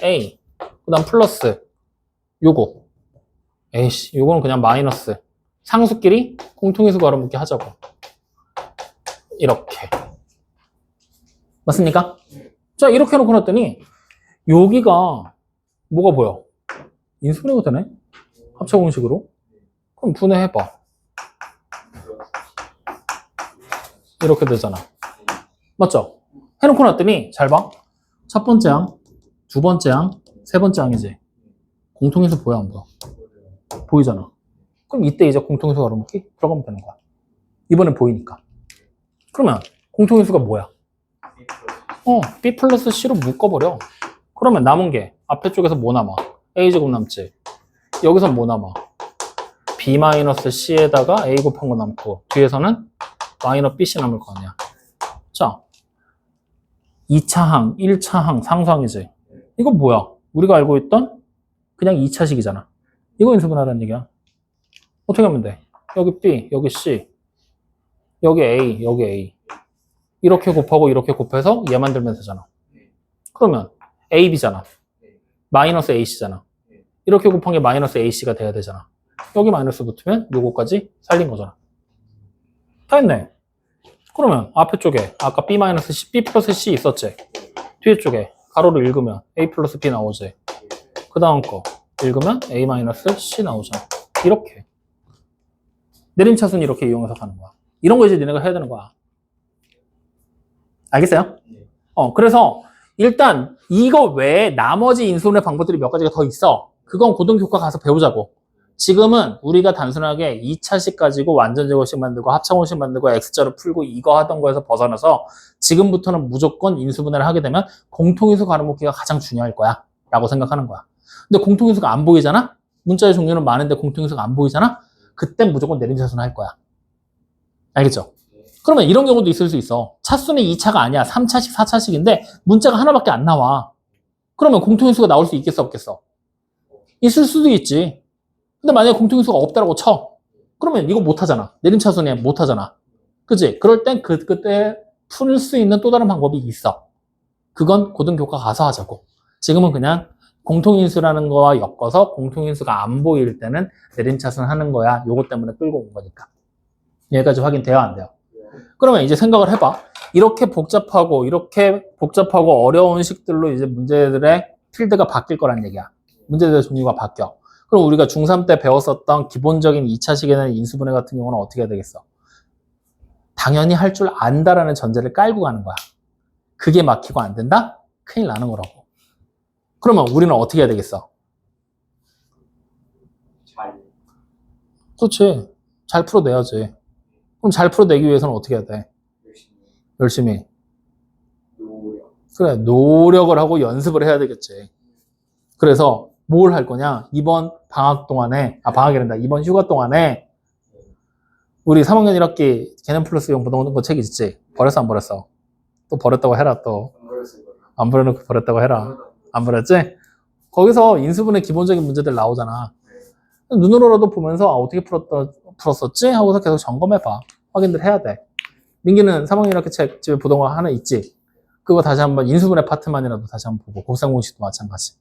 A. 그 다음 플러스 요거. 에이씨, 요거는 그냥 마이너스. 상수끼리 공통인수 가로묶기 하자고. 이렇게. 맞습니까? 자, 이렇게 해놓고 놨더니 여기가 뭐가 보여? 인수분해가 되네? 합체 공식으로. 그럼 분해해봐. 이렇게 되잖아. 맞죠? 해놓고 놨더니 잘 봐. 첫 번째 항, 두 번째 항, 세 번째 항이지. 공통인수 보여 안 보여? 보이잖아. 그럼 이때 이제 공통인수 가로묶기 들어가면 되는 거야. 이번엔 보이니까. 그러면 공통인수가 뭐야? B 플러스 C로 묶어버려. 그러면 남은 게 앞에 쪽에서 뭐 남아? A제곱 남지. 여기서 뭐 남아? B 마이너스 C에다가 A 곱한 거 남고 뒤에서는 마이너스 BC 남을 거 아니야. 자, 2차항, 1차항, 상수항이지. 이건 뭐야? 우리가 알고 있던 그냥 2차식이잖아. 이거 인수분해하라는 얘기야. 어떻게 하면 돼? 여기 B, 여기 C, 여기 A, 여기 A. 이렇게 곱하고 이렇게 곱해서 얘 만들면 되잖아. 그러면 AB잖아. 마이너스 AC잖아. 이렇게 곱한 게 마이너스 AC가 돼야 되잖아. 여기 마이너스 붙으면 요거까지 살린 거잖아. 다 했네. 그러면 앞에 쪽에 아까 B 마이너스 C, B 플러스 C 있었지. 뒤에 쪽에 가로를 읽으면 A 플러스 B 나오지. 그 다음 거 읽으면 A 마이너스 C 나오잖아. 이렇게. 내림차순 이렇게 이용해서 가는 거야. 이런 거 이제 니네가 해야 되는 거야. 알겠어요? 그래서 일단 이거 외에 나머지 인수분해 방법들이 몇 가지가 더 있어. 그건 고등교과 가서 배우자고. 지금은 우리가 단순하게 2차식 가지고 완전 제곱식 만들고 합차공식 만들고 X자로 풀고 이거 하던 거에서 벗어나서 지금부터는 무조건 인수분해를 하게 되면 공통인수 가로묶기가 가장 중요할 거야 라고 생각하는 거야. 근데 공통인수가 안 보이잖아? 문자의 종류는 많은데 공통인수가 안 보이잖아? 그땐 무조건 내림차순 할 거야. 알겠죠? 그러면 이런 경우도 있을 수 있어. 차수는 2차가 아니야. 3차식, 4차식인데 문자가 하나밖에 안 나와. 그러면 공통인수가 나올 수 있겠어, 없겠어? 있을 수도 있지. 근데 만약에 공통인수가 없다라고 쳐. 그러면 이거 못하잖아. 내림차순에 못하잖아. 그치? 그럴 땐 그때 풀 수 있는 또 다른 방법이 있어. 그건 고등교과 가서 하자고. 지금은 그냥 공통인수라는 거와 엮어서 공통인수가 안 보일 때는 내림차순 하는 거야. 요거 때문에 끌고 온 거니까. 여기까지 확인돼요, 안 돼요? 그러면 이제 생각을 해봐. 이렇게 복잡하고 어려운 식들로 이제 문제들의 필드가 바뀔 거란 얘기야. 문제들의 종류가 바뀌어. 그럼 우리가 중3 때 배웠었던 기본적인 2차식에는 인수분해 같은 경우는 어떻게 해야 되겠어? 당연히 할 줄 안다라는 전제를 깔고 가는 거야. 그게 막히고 안 된다? 큰일 나는 거라고. 그러면 우리는 어떻게 해야 되겠어? 잘 그렇지. 잘 풀어내야지. 그럼 잘 풀어내기 위해서는 어떻게 해야 돼? 열심히. 노력 그래, 노력을 하고 연습을 해야 되겠지. 그래서 뭘 할 거냐? 이번 방학 동안에, 방학이란다. 이번 휴가 동안에 우리 3학년 1학기 개념 플러스 용보동 거 책 있지? 버렸어, 안 버렸어? 또 버렸다고 해라, 또. 안 버렸을 거야. 안 버려놓고 버렸다고 해라. 안 버렸지? 거기서 인수분해 기본적인 문제들 나오잖아. 눈으로라도 보면서 어떻게 풀었었지? 하고서 계속 점검해봐. 확인들 해야 돼. 민기는 3학년 1학기 책 집에 보던 거 하나 있지? 그거 다시 한번 인수분해 파트만이라도 다시 한번 보고 곱셈공식도 마찬가지.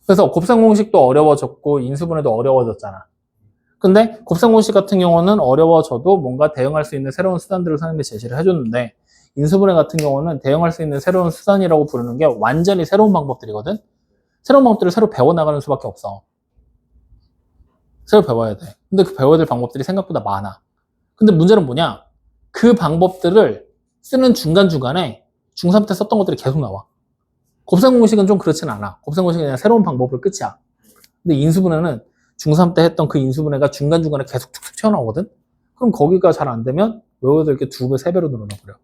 그래서 곱셈공식도 어려워졌고 인수분해도 어려워졌잖아. 근데 곱셈공식 같은 경우는 어려워져도 뭔가 대응할 수 있는 새로운 수단들을 선생님이 제시를 해줬는데 인수분해 같은 경우는 대응할 수 있는 새로운 수단이라고 부르는 게 완전히 새로운 방법들이거든. 새로운 방법들을 새로 배워나가는 수밖에 없어. 새로 배워야 돼. 근데 그 배워야 될 방법들이 생각보다 많아. 근데 문제는 뭐냐? 그 방법들을 쓰는 중간중간에 중3 때 썼던 것들이 계속 나와. 곱셈공식은 좀 그렇진 않아. 곱셈공식은 그냥 새로운 방법으로 끝이야. 근데 인수분해는 중3 때 했던 그 인수분해가 중간중간에 계속 툭툭 튀어나오거든? 그럼 거기가 잘 안 되면 외워야 될 게 2배, 3배로 늘어나버려.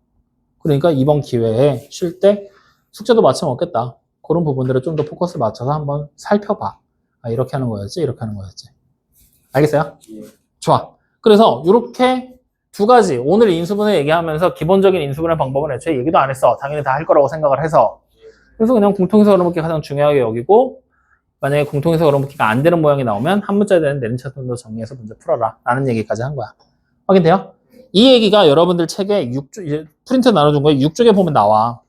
그러니까 이번 기회에 쉴 때 숙제도 마침 없겠다. 그런 부분들을 좀 더 포커스 맞춰서 한번 살펴봐. 이렇게 하는 거였지, 이렇게 하는 거였지. 알겠어요? 예. 좋아. 그래서 이렇게 두 가지, 오늘 인수분해 얘기하면서 기본적인 인수분해 방법은 애초에 얘기도 안 했어. 당연히 다 할 거라고 생각을 해서. 그래서 그냥 공통인수 걸어붙기가 가장 중요하게 여기고, 만약에 공통인수 걸어붙기가 안 되는 모양이 나오면 한 문자에 대한 내림차순도 정리해서 문제 풀어라 라는 얘기까지 한 거야. 확인돼요? 이 얘기가 여러분들 책에 6쪽, 이제 프린트 나눠준 거에 6쪽에 보면 나와.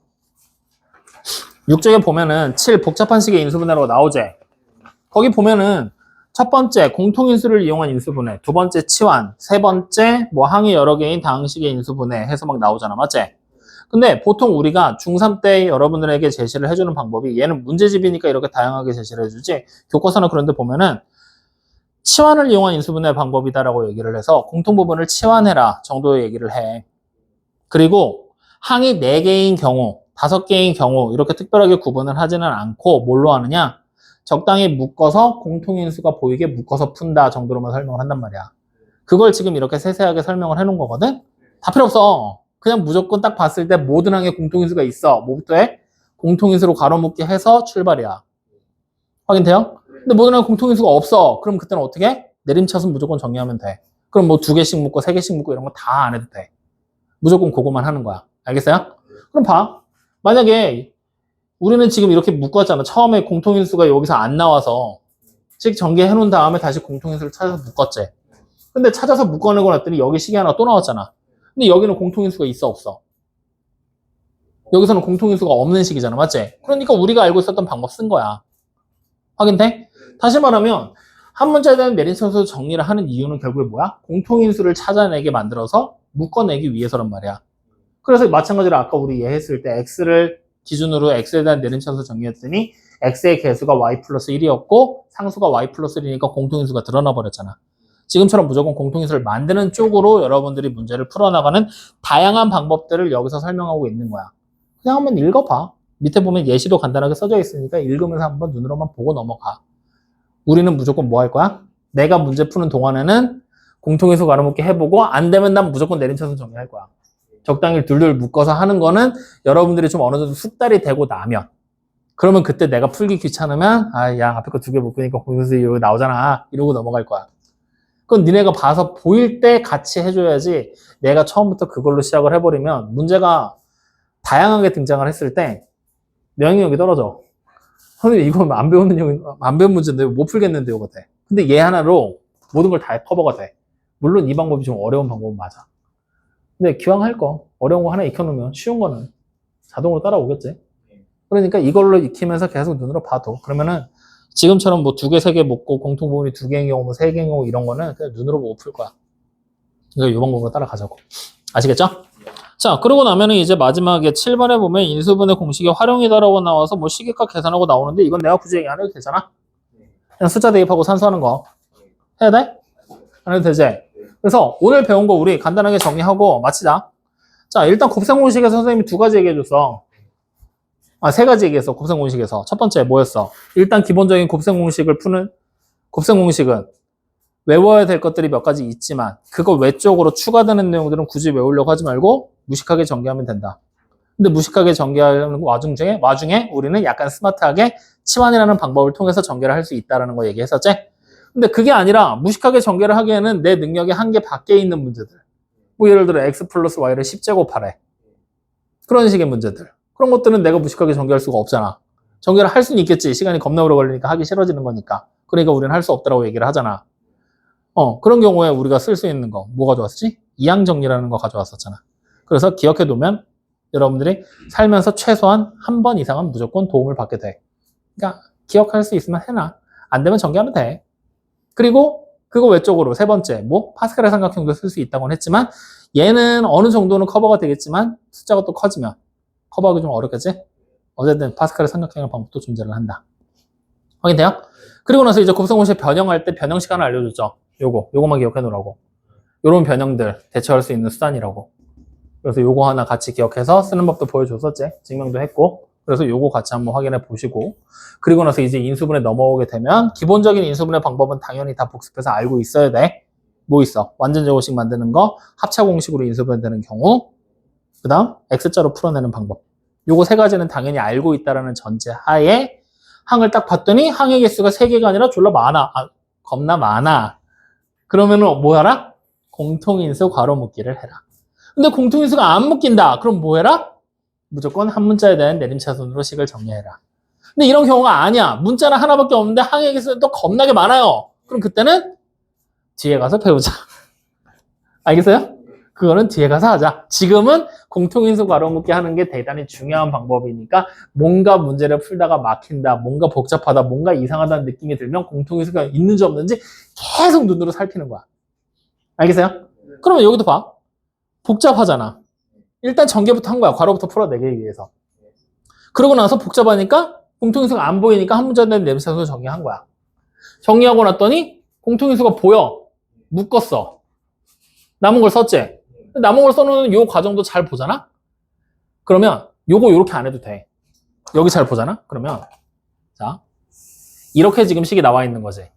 6쪽에 보면은 7 복잡한 식의 인수분해로 나오지. 거기 보면은 첫 번째 공통인수를 이용한 인수분해, 두 번째 치환, 세 번째 뭐 항이 여러 개인 다항식의 인수분해 해서 막 나오잖아. 맞지? 근데 보통 우리가 중3 때 여러분들에게 제시를 해주는 방법이 얘는 문제집이니까 이렇게 다양하게 제시를 해주지 교과서나 그런 데 보면은 치환을 이용한 인수분해 방법이다라고 얘기를 해서 공통부분을 치환해라 정도의 얘기를 해. 그리고 항이 4개인 경우, 5개인 경우 이렇게 특별하게 구분을 하지는 않고 뭘로 하느냐? 적당히 묶어서 공통인수가 보이게 묶어서 푼다 정도로만 설명을 한단 말이야. 그걸 지금 이렇게 세세하게 설명을 해놓은 거거든? 다 필요 없어. 그냥 무조건 딱 봤을 때 모든 항에 공통인수가 있어. 뭐부터 해? 공통인수로 가로묶기 해서 출발이야. 확인돼요? 근데 모든 항에 공통인수가 없어. 그럼 그때는 어떻게 해? 내림차순 무조건 정리하면 돼. 그럼 뭐 2개씩 묶고 3개씩 묶고 이런 거 다 안 해도 돼. 무조건 그거만 하는 거야. 알겠어요? 그럼 봐. 만약에 우리는 지금 이렇게 묶었잖아. 처음에 공통인수가 여기서 안 나와서 즉 전개해 놓은 다음에 다시 공통인수를 찾아서 묶었지. 근데 찾아서 묶어내고 났더니 여기 식이 하나 또 나왔잖아. 근데 여기는 공통인수가 있어 없어? 여기서는 공통인수가 없는 식이잖아. 맞지? 그러니까 우리가 알고 있었던 방법 쓴 거야. 확인돼? 다시 말하면 한 문자에 대한 내림차순 정리를 하는 이유는 결국에 뭐야? 공통인수를 찾아내게 만들어서 묶어내기 위해서란 말이야. 그래서 마찬가지로 아까 우리 얘했을 때 x를 기준으로 x에 대한 내림차순 정리했더니 x의 개수가 y 플러스 1이었고 상수가 y 플러스 1이니까 공통인수가 드러나 버렸잖아. 지금처럼 무조건 공통인수를 만드는 쪽으로 여러분들이 문제를 풀어나가는 다양한 방법들을 여기서 설명하고 있는 거야. 그냥 한번 읽어봐. 밑에 보면 예시도 간단하게 써져 있으니까 읽으면서 한번 눈으로만 보고 넘어가. 우리는 무조건 뭐 할 거야? 내가 문제 푸는 동안에는 공통인수 가로묶기 해보고 안 되면 난 무조건 내림차순 정리할 거야. 적당히 둘둘 묶어서 하는 거는 여러분들이 좀 어느 정도 숙달이 되고 나면 그러면 그때 내가 풀기 귀찮으면 아, 야, 앞에 거 2개 묶으니까 공통인수 여기 나오잖아. 이러고 넘어갈 거야. 그건 니네가 봐서 보일 때 같이 해줘야지 내가 처음부터 그걸로 시작을 해버리면 문제가 다양하게 등장을 했을 때 명령력이 떨어져. 선생님 이건 안 배운 문제인데 못 풀겠는데 이거 돼. 근데 얘 하나로 모든 걸 다 커버가 돼. 물론 이 방법이 좀 어려운 방법은 맞아. 근데 기왕 할 거 어려운 거 하나 익혀놓으면 쉬운 거는 자동으로 따라오겠지. 그러니까 이걸로 익히면서 계속 눈으로 봐도 그러면은 지금처럼 뭐 2개, 3개 묶고 공통 부분이 2개인 경우, 뭐 3개인 경우 이런 거는 그냥 눈으로 보고 풀 거야. 그러니까 이 방법으로 따라가자고. 아시겠죠? 자, 그러고 나면은 이제 마지막에 7번에 보면 인수분해 공식이 활용이다라고 나와서 뭐 시계값 계산하고 나오는데 이건 내가 굳이 얘기 안 해도 되잖아? 그냥 숫자 대입하고 산수하는 거. 해야 돼? 안 해도 되지? 그래서 오늘 배운 거 우리 간단하게 정리하고 마치자. 자, 일단 곱셈 공식에서 선생님이 2가지 얘기해줬어. 아, 3가지 얘기했어. 곱셈 공식에서. 첫 번째 뭐였어? 일단 기본적인 곱셈 공식을 푸는 곱셈 공식은 외워야 될 것들이 몇 가지 있지만 그거 외적으로 추가되는 내용들은 굳이 외우려고 하지 말고 무식하게 전개하면 된다. 근데 무식하게 전개하는 와중에 우리는 약간 스마트하게 치환이라는 방법을 통해서 전개를 할 수 있다는 거 얘기했었지? 근데 그게 아니라 무식하게 전개를 하기에는 내 능력의 한계 밖에 있는 문제들. 뭐 예를 들어 x 플러스 y를 10제곱하래. 그런 식의 문제들. 그런 것들은 내가 무식하게 전개할 수가 없잖아. 전개를 할 수는 있겠지. 시간이 겁나 오래 걸리니까 하기 싫어지는 거니까. 그러니까 우리는 할 수 없다고 얘기를 하잖아. 그런 경우에 우리가 쓸 수 있는 거 뭐 가져왔지? 이항정리라는 거 가져왔었잖아. 그래서 기억해 두면 여러분들이 살면서 최소한 한 번 이상은 무조건 도움을 받게 돼. 그러니까 기억할 수 있으면 해놔. 안 되면 전개하면 돼. 그리고 그거 외적으로 3번째 뭐 파스칼의 삼각형도 쓸 수 있다고는 했지만 얘는 어느 정도는 커버가 되겠지만 숫자가 또 커지면 커버하기 좀 어렵겠지? 어쨌든 파스칼의 삼각형의 방법도 존재를 한다. 확인돼요? 그리고 나서 이제 곱셈공식 변형할 때 변형 시간을 알려줬죠. 요거만 기억해 놓으라고. 요런 변형들 대처할 수 있는 수단이라고. 그래서 요거 하나 같이 기억해서 쓰는 법도 보여줬었지. 증명도 했고. 그래서 요거 같이 한번 확인해 보시고. 그리고 나서 이제 인수분해 넘어오게 되면 기본적인 인수분해 방법은 당연히 다 복습해서 알고 있어야 돼. 뭐 있어? 완전 제곱식 만드는 거, 합차 공식으로 인수분해 되는 경우, 그 다음 X자로 풀어내는 방법. 요거 3가지는 당연히 알고 있다라는 전제 하에 항을 딱 봤더니 항의 개수가 3개가 아니라 졸라 많아. 겁나 많아. 그러면은 뭐 하라? 공통인수 괄호 묶기를 해라. 근데 공통인수가 안 묶인다. 그럼 뭐 해라? 무조건 한 문자에 대한 내림차순으로 식을 정리해라. 근데 이런 경우가 아니야. 문자는 하나밖에 없는데 항의 개수는 또 겁나게 많아요. 그럼 그때는 뒤에 가서 배우자. 알겠어요? 그거는 뒤에 가서 하자. 지금은 공통인수 괄호 묶기 하는 게 대단히 중요한 방법이니까 뭔가 문제를 풀다가 막힌다, 뭔가 복잡하다, 뭔가 이상하다는 느낌이 들면 공통인수가 있는지 없는지 계속 눈으로 살피는 거야. 알겠어요? 그러면 여기도 봐. 복잡하잖아. 일단 전개부터 한 거야. 괄호부터 풀어내기 위해서. 그러고 나서 복잡하니까 공통인수가 안 보이니까 한 문제에 대한 내림차순을 정리한 거야. 정리하고 났더니 공통인수가 보여. 묶었어. 남은 걸 썼지? 남은 걸 써놓는 요 과정도 잘 보잖아? 그러면 요거 요렇게 안 해도 돼. 여기 잘 보잖아? 그러면 자 이렇게 지금 식이 나와 있는 거지.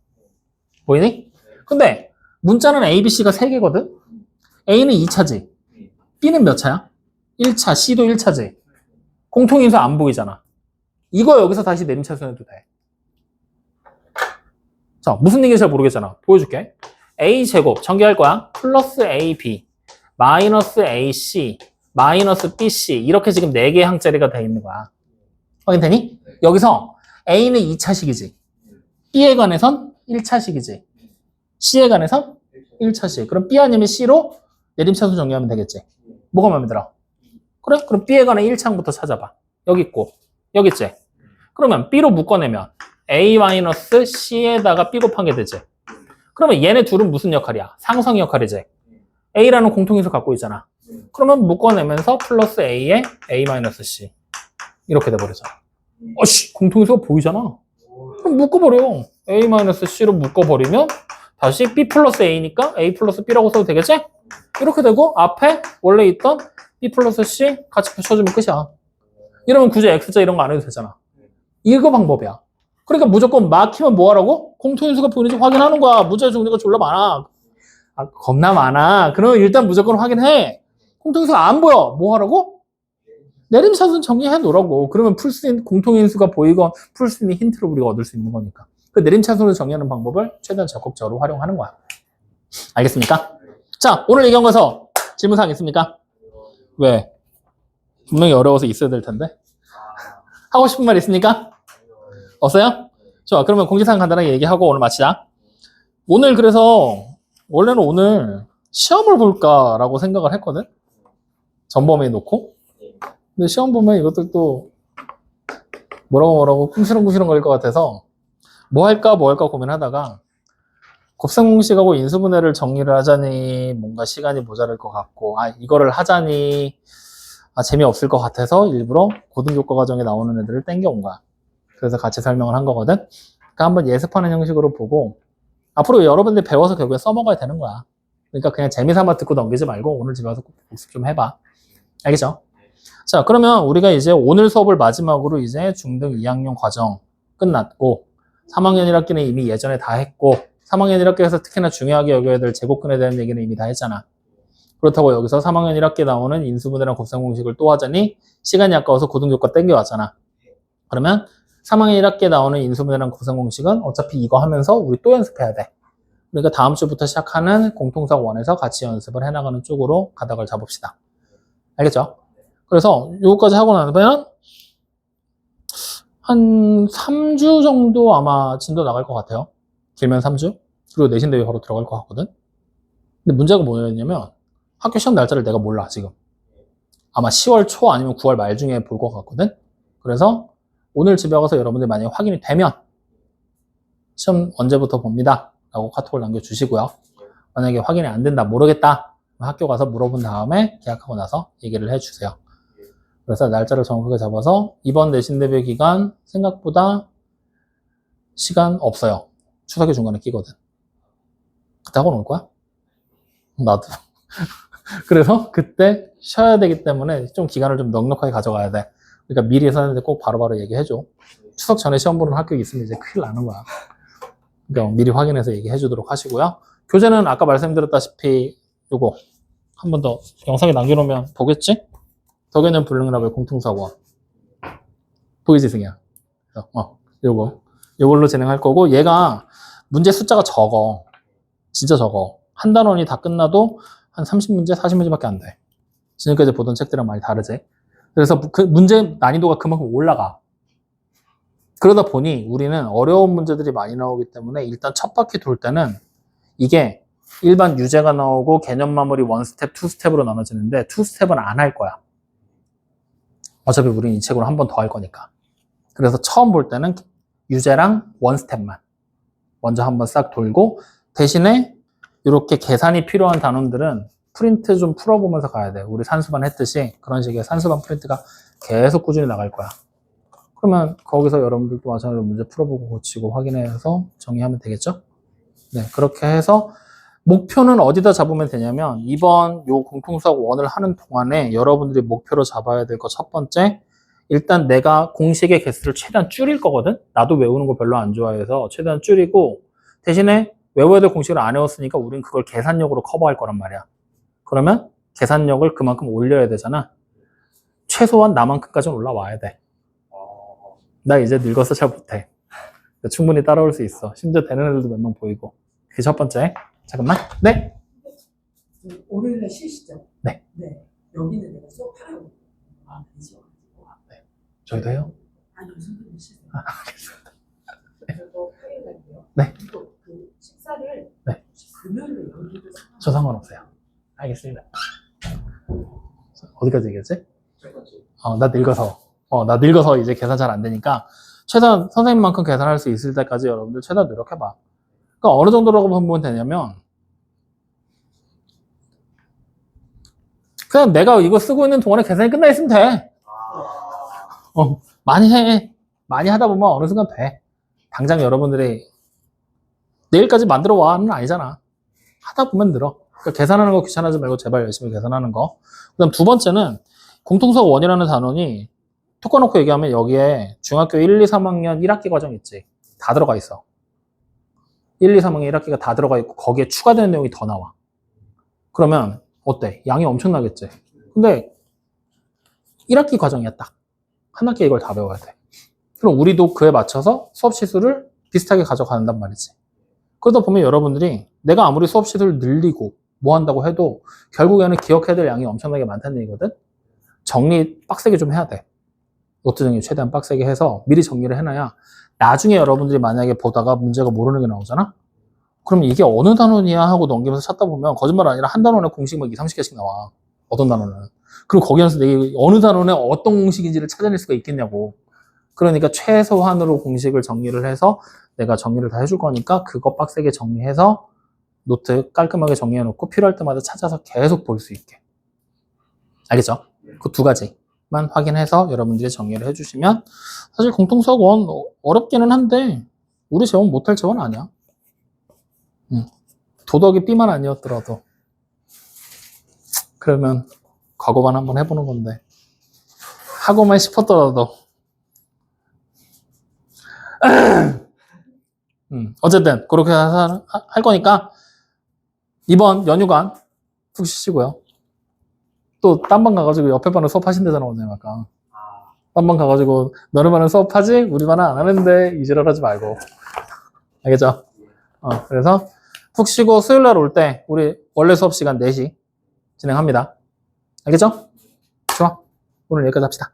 보이니? 근데 문자는 A, B, C가 3개거든? A는 2차지. B는 몇 차야? 1차, C도 1차지. 공통인수 안 보이잖아. 이거 여기서 다시 내림차순 해도 돼. 자, 무슨 얘기인지 잘 모르겠잖아. 보여줄게. A제곱 전개할 거야. 플러스 AB 마이너스 AC 마이너스 BC 이렇게 지금 4개의 항자리가 돼 있는 거야. 확인되니? 여기서 A는 2차식이지. B에 관해선 1차식이지. C에 관해선 1차식. 그럼 B 아니면 C로 내림차순 정리하면 되겠지. 뭐가 마음에 들어? 그래? 그럼 B에 관한 1차항부터 찾아봐. 여기 있고 여기 있지. 그러면 B로 묶어내면 A-C에다가 B 곱한 게 되지. 그러면 얘네 둘은 무슨 역할이야? 상성 역할이지. A라는 공통인수 갖고 있잖아. 그러면 묶어내면서 플러스 A에 A-C 이렇게 돼버리잖아. 공통인수가 보이잖아. 그럼 묶어버려. A-C로 묶어버리면 다시 B 플러스 A니까 A 플러스 B라고 써도 되겠지? 이렇게 되고 앞에 원래 있던 B 플러스 C 같이 붙여주면 끝이야. 이러면 굳이 X자 이런 거 안 해도 되잖아. 이거 방법이야. 그러니까 무조건 막히면 뭐 하라고? 공통인수가 보이는지 확인하는 거야. 문제 종류가 졸라 많아. 아, 겁나 많아. 그러면 일단 무조건 확인해. 공통인수가 안 보여. 뭐 하라고? 내림차순 정리해 놓으라고. 그러면 풀 수 있는 공통인수가 보이건 풀 수 있는 힌트를 우리가 얻을 수 있는 거니까. 그 내림차순을 정리하는 방법을 최대한 적극적으로 활용하는 거야. 알겠습니까? 자, 오늘 얘기한 거에서 질문사항 있습니까? 왜? 분명히 어려워서 있어야 될 텐데. 하고 싶은 말 있습니까? 없어요? 좋아. 그러면 공지사항 간단하게 얘기하고 오늘 마치자. 오늘 그래서 원래는 오늘 시험을 볼까라고 생각을 했거든. 전범위에 놓고. 근데 시험 보면 이것들 또 뭐라고 궁시렁궁시렁 거릴 것 같아서 뭐 할까 고민하다가 곱셈공식하고 인수분해를 정리를 하자니 뭔가 시간이 모자랄 것 같고 이거를 하자니 재미없을 것 같아서 일부러 고등교과 과정에 나오는 애들을 땡겨온 거야. 그래서 같이 설명을 한 거거든. 그러니까 한번 예습하는 형식으로 보고 앞으로 여러분들이 배워서 결국에 써먹어야 되는 거야. 그러니까 그냥 재미삼아 듣고 넘기지 말고 오늘 집에 와서 꼭 복습 좀 해봐. 알겠죠? 자, 그러면 우리가 이제 오늘 수업을 마지막으로 이제 중등 2학년 과정 끝났고 3학년 1학기는 이미 예전에 다 했고 3학년 1학기에서 특히나 중요하게 여겨야 될 제곱근에 대한 얘기는 이미 다 했잖아. 그렇다고 여기서 3학년 1학기에 나오는 인수분해랑 곱셈공식을 또 하자니 시간이 아까워서 고등교과 땡겨왔잖아. 그러면 3학년 1학기에 나오는 인수분해랑 곱셈공식은 어차피 이거 하면서 우리 또 연습해야 돼. 그러니까 다음 주부터 시작하는 공통사고 1에서 같이 연습을 해나가는 쪽으로 가닥을 잡읍시다. 알겠죠? 그래서 요거까지 하고 나면 한 3주 정도 아마 진도 나갈 것 같아요. 길면 3주. 그리고 내신 대회 바로 들어갈 것 같거든. 근데 문제가 뭐였냐면 학교 시험 날짜를 내가 몰라 지금. 아마 10월 초 아니면 9월 말 중에 볼 것 같거든. 그래서 오늘 집에 가서 여러분들 만약에 확인이 되면 시험 언제부터 봅니다 라고 카톡을 남겨주시고요. 만약에 확인이 안 된다 모르겠다 학교 가서 물어본 다음에 계약하고 나서 얘기를 해주세요. 그래서 날짜를 정확하게 잡아서 이번 내신 대회 기간 생각보다 시간 없어요. 추석의 중간에 끼거든. 그때 학원 올 거야? 나도. 그래서 그때 쉬어야 되기 때문에 좀 기간을 좀 넉넉하게 가져가야 돼. 그러니까 미리 선생님한테 꼭 바로바로 얘기해줘. 추석 전에 시험 보는 학교 있으면 이제 큰일 나는 거야. 그러니까 미리 확인해서 얘기해 주도록 하시고요. 교재는 아까 말씀드렸다시피 요거 한 번 더 영상에 남겨놓으면 보겠지? 덕개념 불능랍의 공통사고 보이지 승이야? 요걸로 진행할 거고 얘가 문제 숫자가 적어. 진짜 적어. 한 단원이 다 끝나도 한 30문제, 40문제밖에 안 돼. 지금까지 보던 책들이랑 많이 다르지. 그래서 그 문제 난이도가 그만큼 올라가. 그러다 보니 우리는 어려운 문제들이 많이 나오기 때문에 일단 첫 바퀴 돌 때는 이게 일반 유제가 나오고 개념 마무리 1스텝, 2스텝으로 나눠지는데 2스텝은 안 할 거야. 어차피 우린 이 책으로 한 번 더 할 거니까. 그래서 처음 볼 때는 유제랑 1스텝만 먼저 한번 싹 돌고 대신에 이렇게 계산이 필요한 단원들은 프린트 좀 풀어보면서 가야 돼. 우리 산수반 했듯이 그런 식의 산수반 프린트가 계속 꾸준히 나갈 거야. 그러면 거기서 여러분들도 마찬가지로 문제 풀어보고 고치고 확인해서 정리하면 되겠죠? 네, 그렇게 해서 목표는 어디다 잡으면 되냐면 이번 요 공통수학 1을 하는 동안에 여러분들이 목표로 잡아야 될 거 첫 번째 일단 내가 공식의 개수를 최대한 줄일 거거든? 나도 외우는 거 별로 안 좋아해서 최대한 줄이고 대신에 외워야 될 공식을 안 외웠으니까 우린 그걸 계산력으로 커버할 거란 말이야. 그러면 계산력을 그만큼 올려야 되잖아. 최소한 나만큼까지는 올라와야 돼. 나 이제 늙어서 잘 못해. 충분히 따라올 수 있어. 심지어 되는 애들도 몇 명 보이고. 그게 첫 번째. 잠깐만. 네? 월요일에 쉬시죠? 네. 네. 여기는 내가 수업하라고. 되죠. 네. 저희도 해요? 아니요, 선생님 쉬세요. 알겠습니다. 그리고 화요일 날게요. 네. 그리고 그 식사를 네. 금요일에 여기도 저 상관없어요. 알겠습니다. 어디까지 얘기했지? 나 늙어서 이제 계산 잘 안 되니까 최대한 선생님만큼 계산할 수 있을 때까지 여러분들 최대한 노력해봐. 그러니까 어느 정도라고 보면 되냐면 그냥 내가 이거 쓰고 있는 동안에 계산이 끝나 있으면 돼. 많이 해. 많이 하다 보면 어느 순간 돼. 당장 여러분들이 내일까지 만들어 와는 아니잖아. 하다 보면 늘어. 그러니까 계산하는 거 귀찮아하지 말고 제발 열심히 계산하는 거. 그 다음 두 번째는 공통수학 1이라는 단원이 톡 꺼놓고 얘기하면 여기에 중학교 1, 2, 3학년 1학기 과정 있지. 다 들어가 있어. 1, 2, 3학년 1학기가 다 들어가 있고 거기에 추가되는 내용이 더 나와. 그러면 어때? 양이 엄청나겠지. 근데 1학기 과정이야 딱. 한 학기에 이걸 다 배워야 돼. 그럼 우리도 그에 맞춰서 수업 시수를 비슷하게 가져간단 말이지. 그러다 보면 여러분들이 내가 아무리 수업 시수를 늘리고 뭐 한다고 해도 결국에는 기억해야 될 양이 엄청나게 많다는 얘기거든. 정리 빡세게 좀 해야 돼. 노트 정리 최대한 빡세게 해서 미리 정리를 해놔야 나중에 여러분들이 만약에 보다가 문제가 모르는 게 나오잖아? 그럼 이게 어느 단원이야 하고 넘기면서 찾다 보면 거짓말 아니라 한 단원에 공식 막 2, 30개씩 나와. 어떤 단원은. 그리고 거기에서 내가 어느 단원에 어떤 공식인지를 찾아낼 수가 있겠냐고. 그러니까 최소한으로 공식을 정리를 해서 내가 정리를 다 해줄 거니까 그거 빡세게 정리해서 노트 깔끔하게 정리해놓고 필요할 때마다 찾아서 계속 볼 수 있게. 알겠죠? 그 두 가지만 확인해서 여러분들이 정리를 해주시면 사실 공통수학 원 어렵기는 한데 우리 재원 못할 재원 아니야. 도덕이 B만 아니었더라도 그러면 과거반 한번 해보는 건데 하고만 싶었더라도 어쨌든 그렇게 할 거니까 이번 연휴간 푹 쉬시고요. 또 딴 반 가가지고 옆에 반은 수업하신대잖아 오늘 아까. 딴 반 가가지고 너네 반은 수업하지? 우리 반은 안 하는데 이지랄하지 말고. 알겠죠? 그래서 푹 쉬고 수요일날 올 때 우리 원래 수업 시간 4시 진행합니다. 알겠죠? 좋아. 오늘 여기까지 합시다.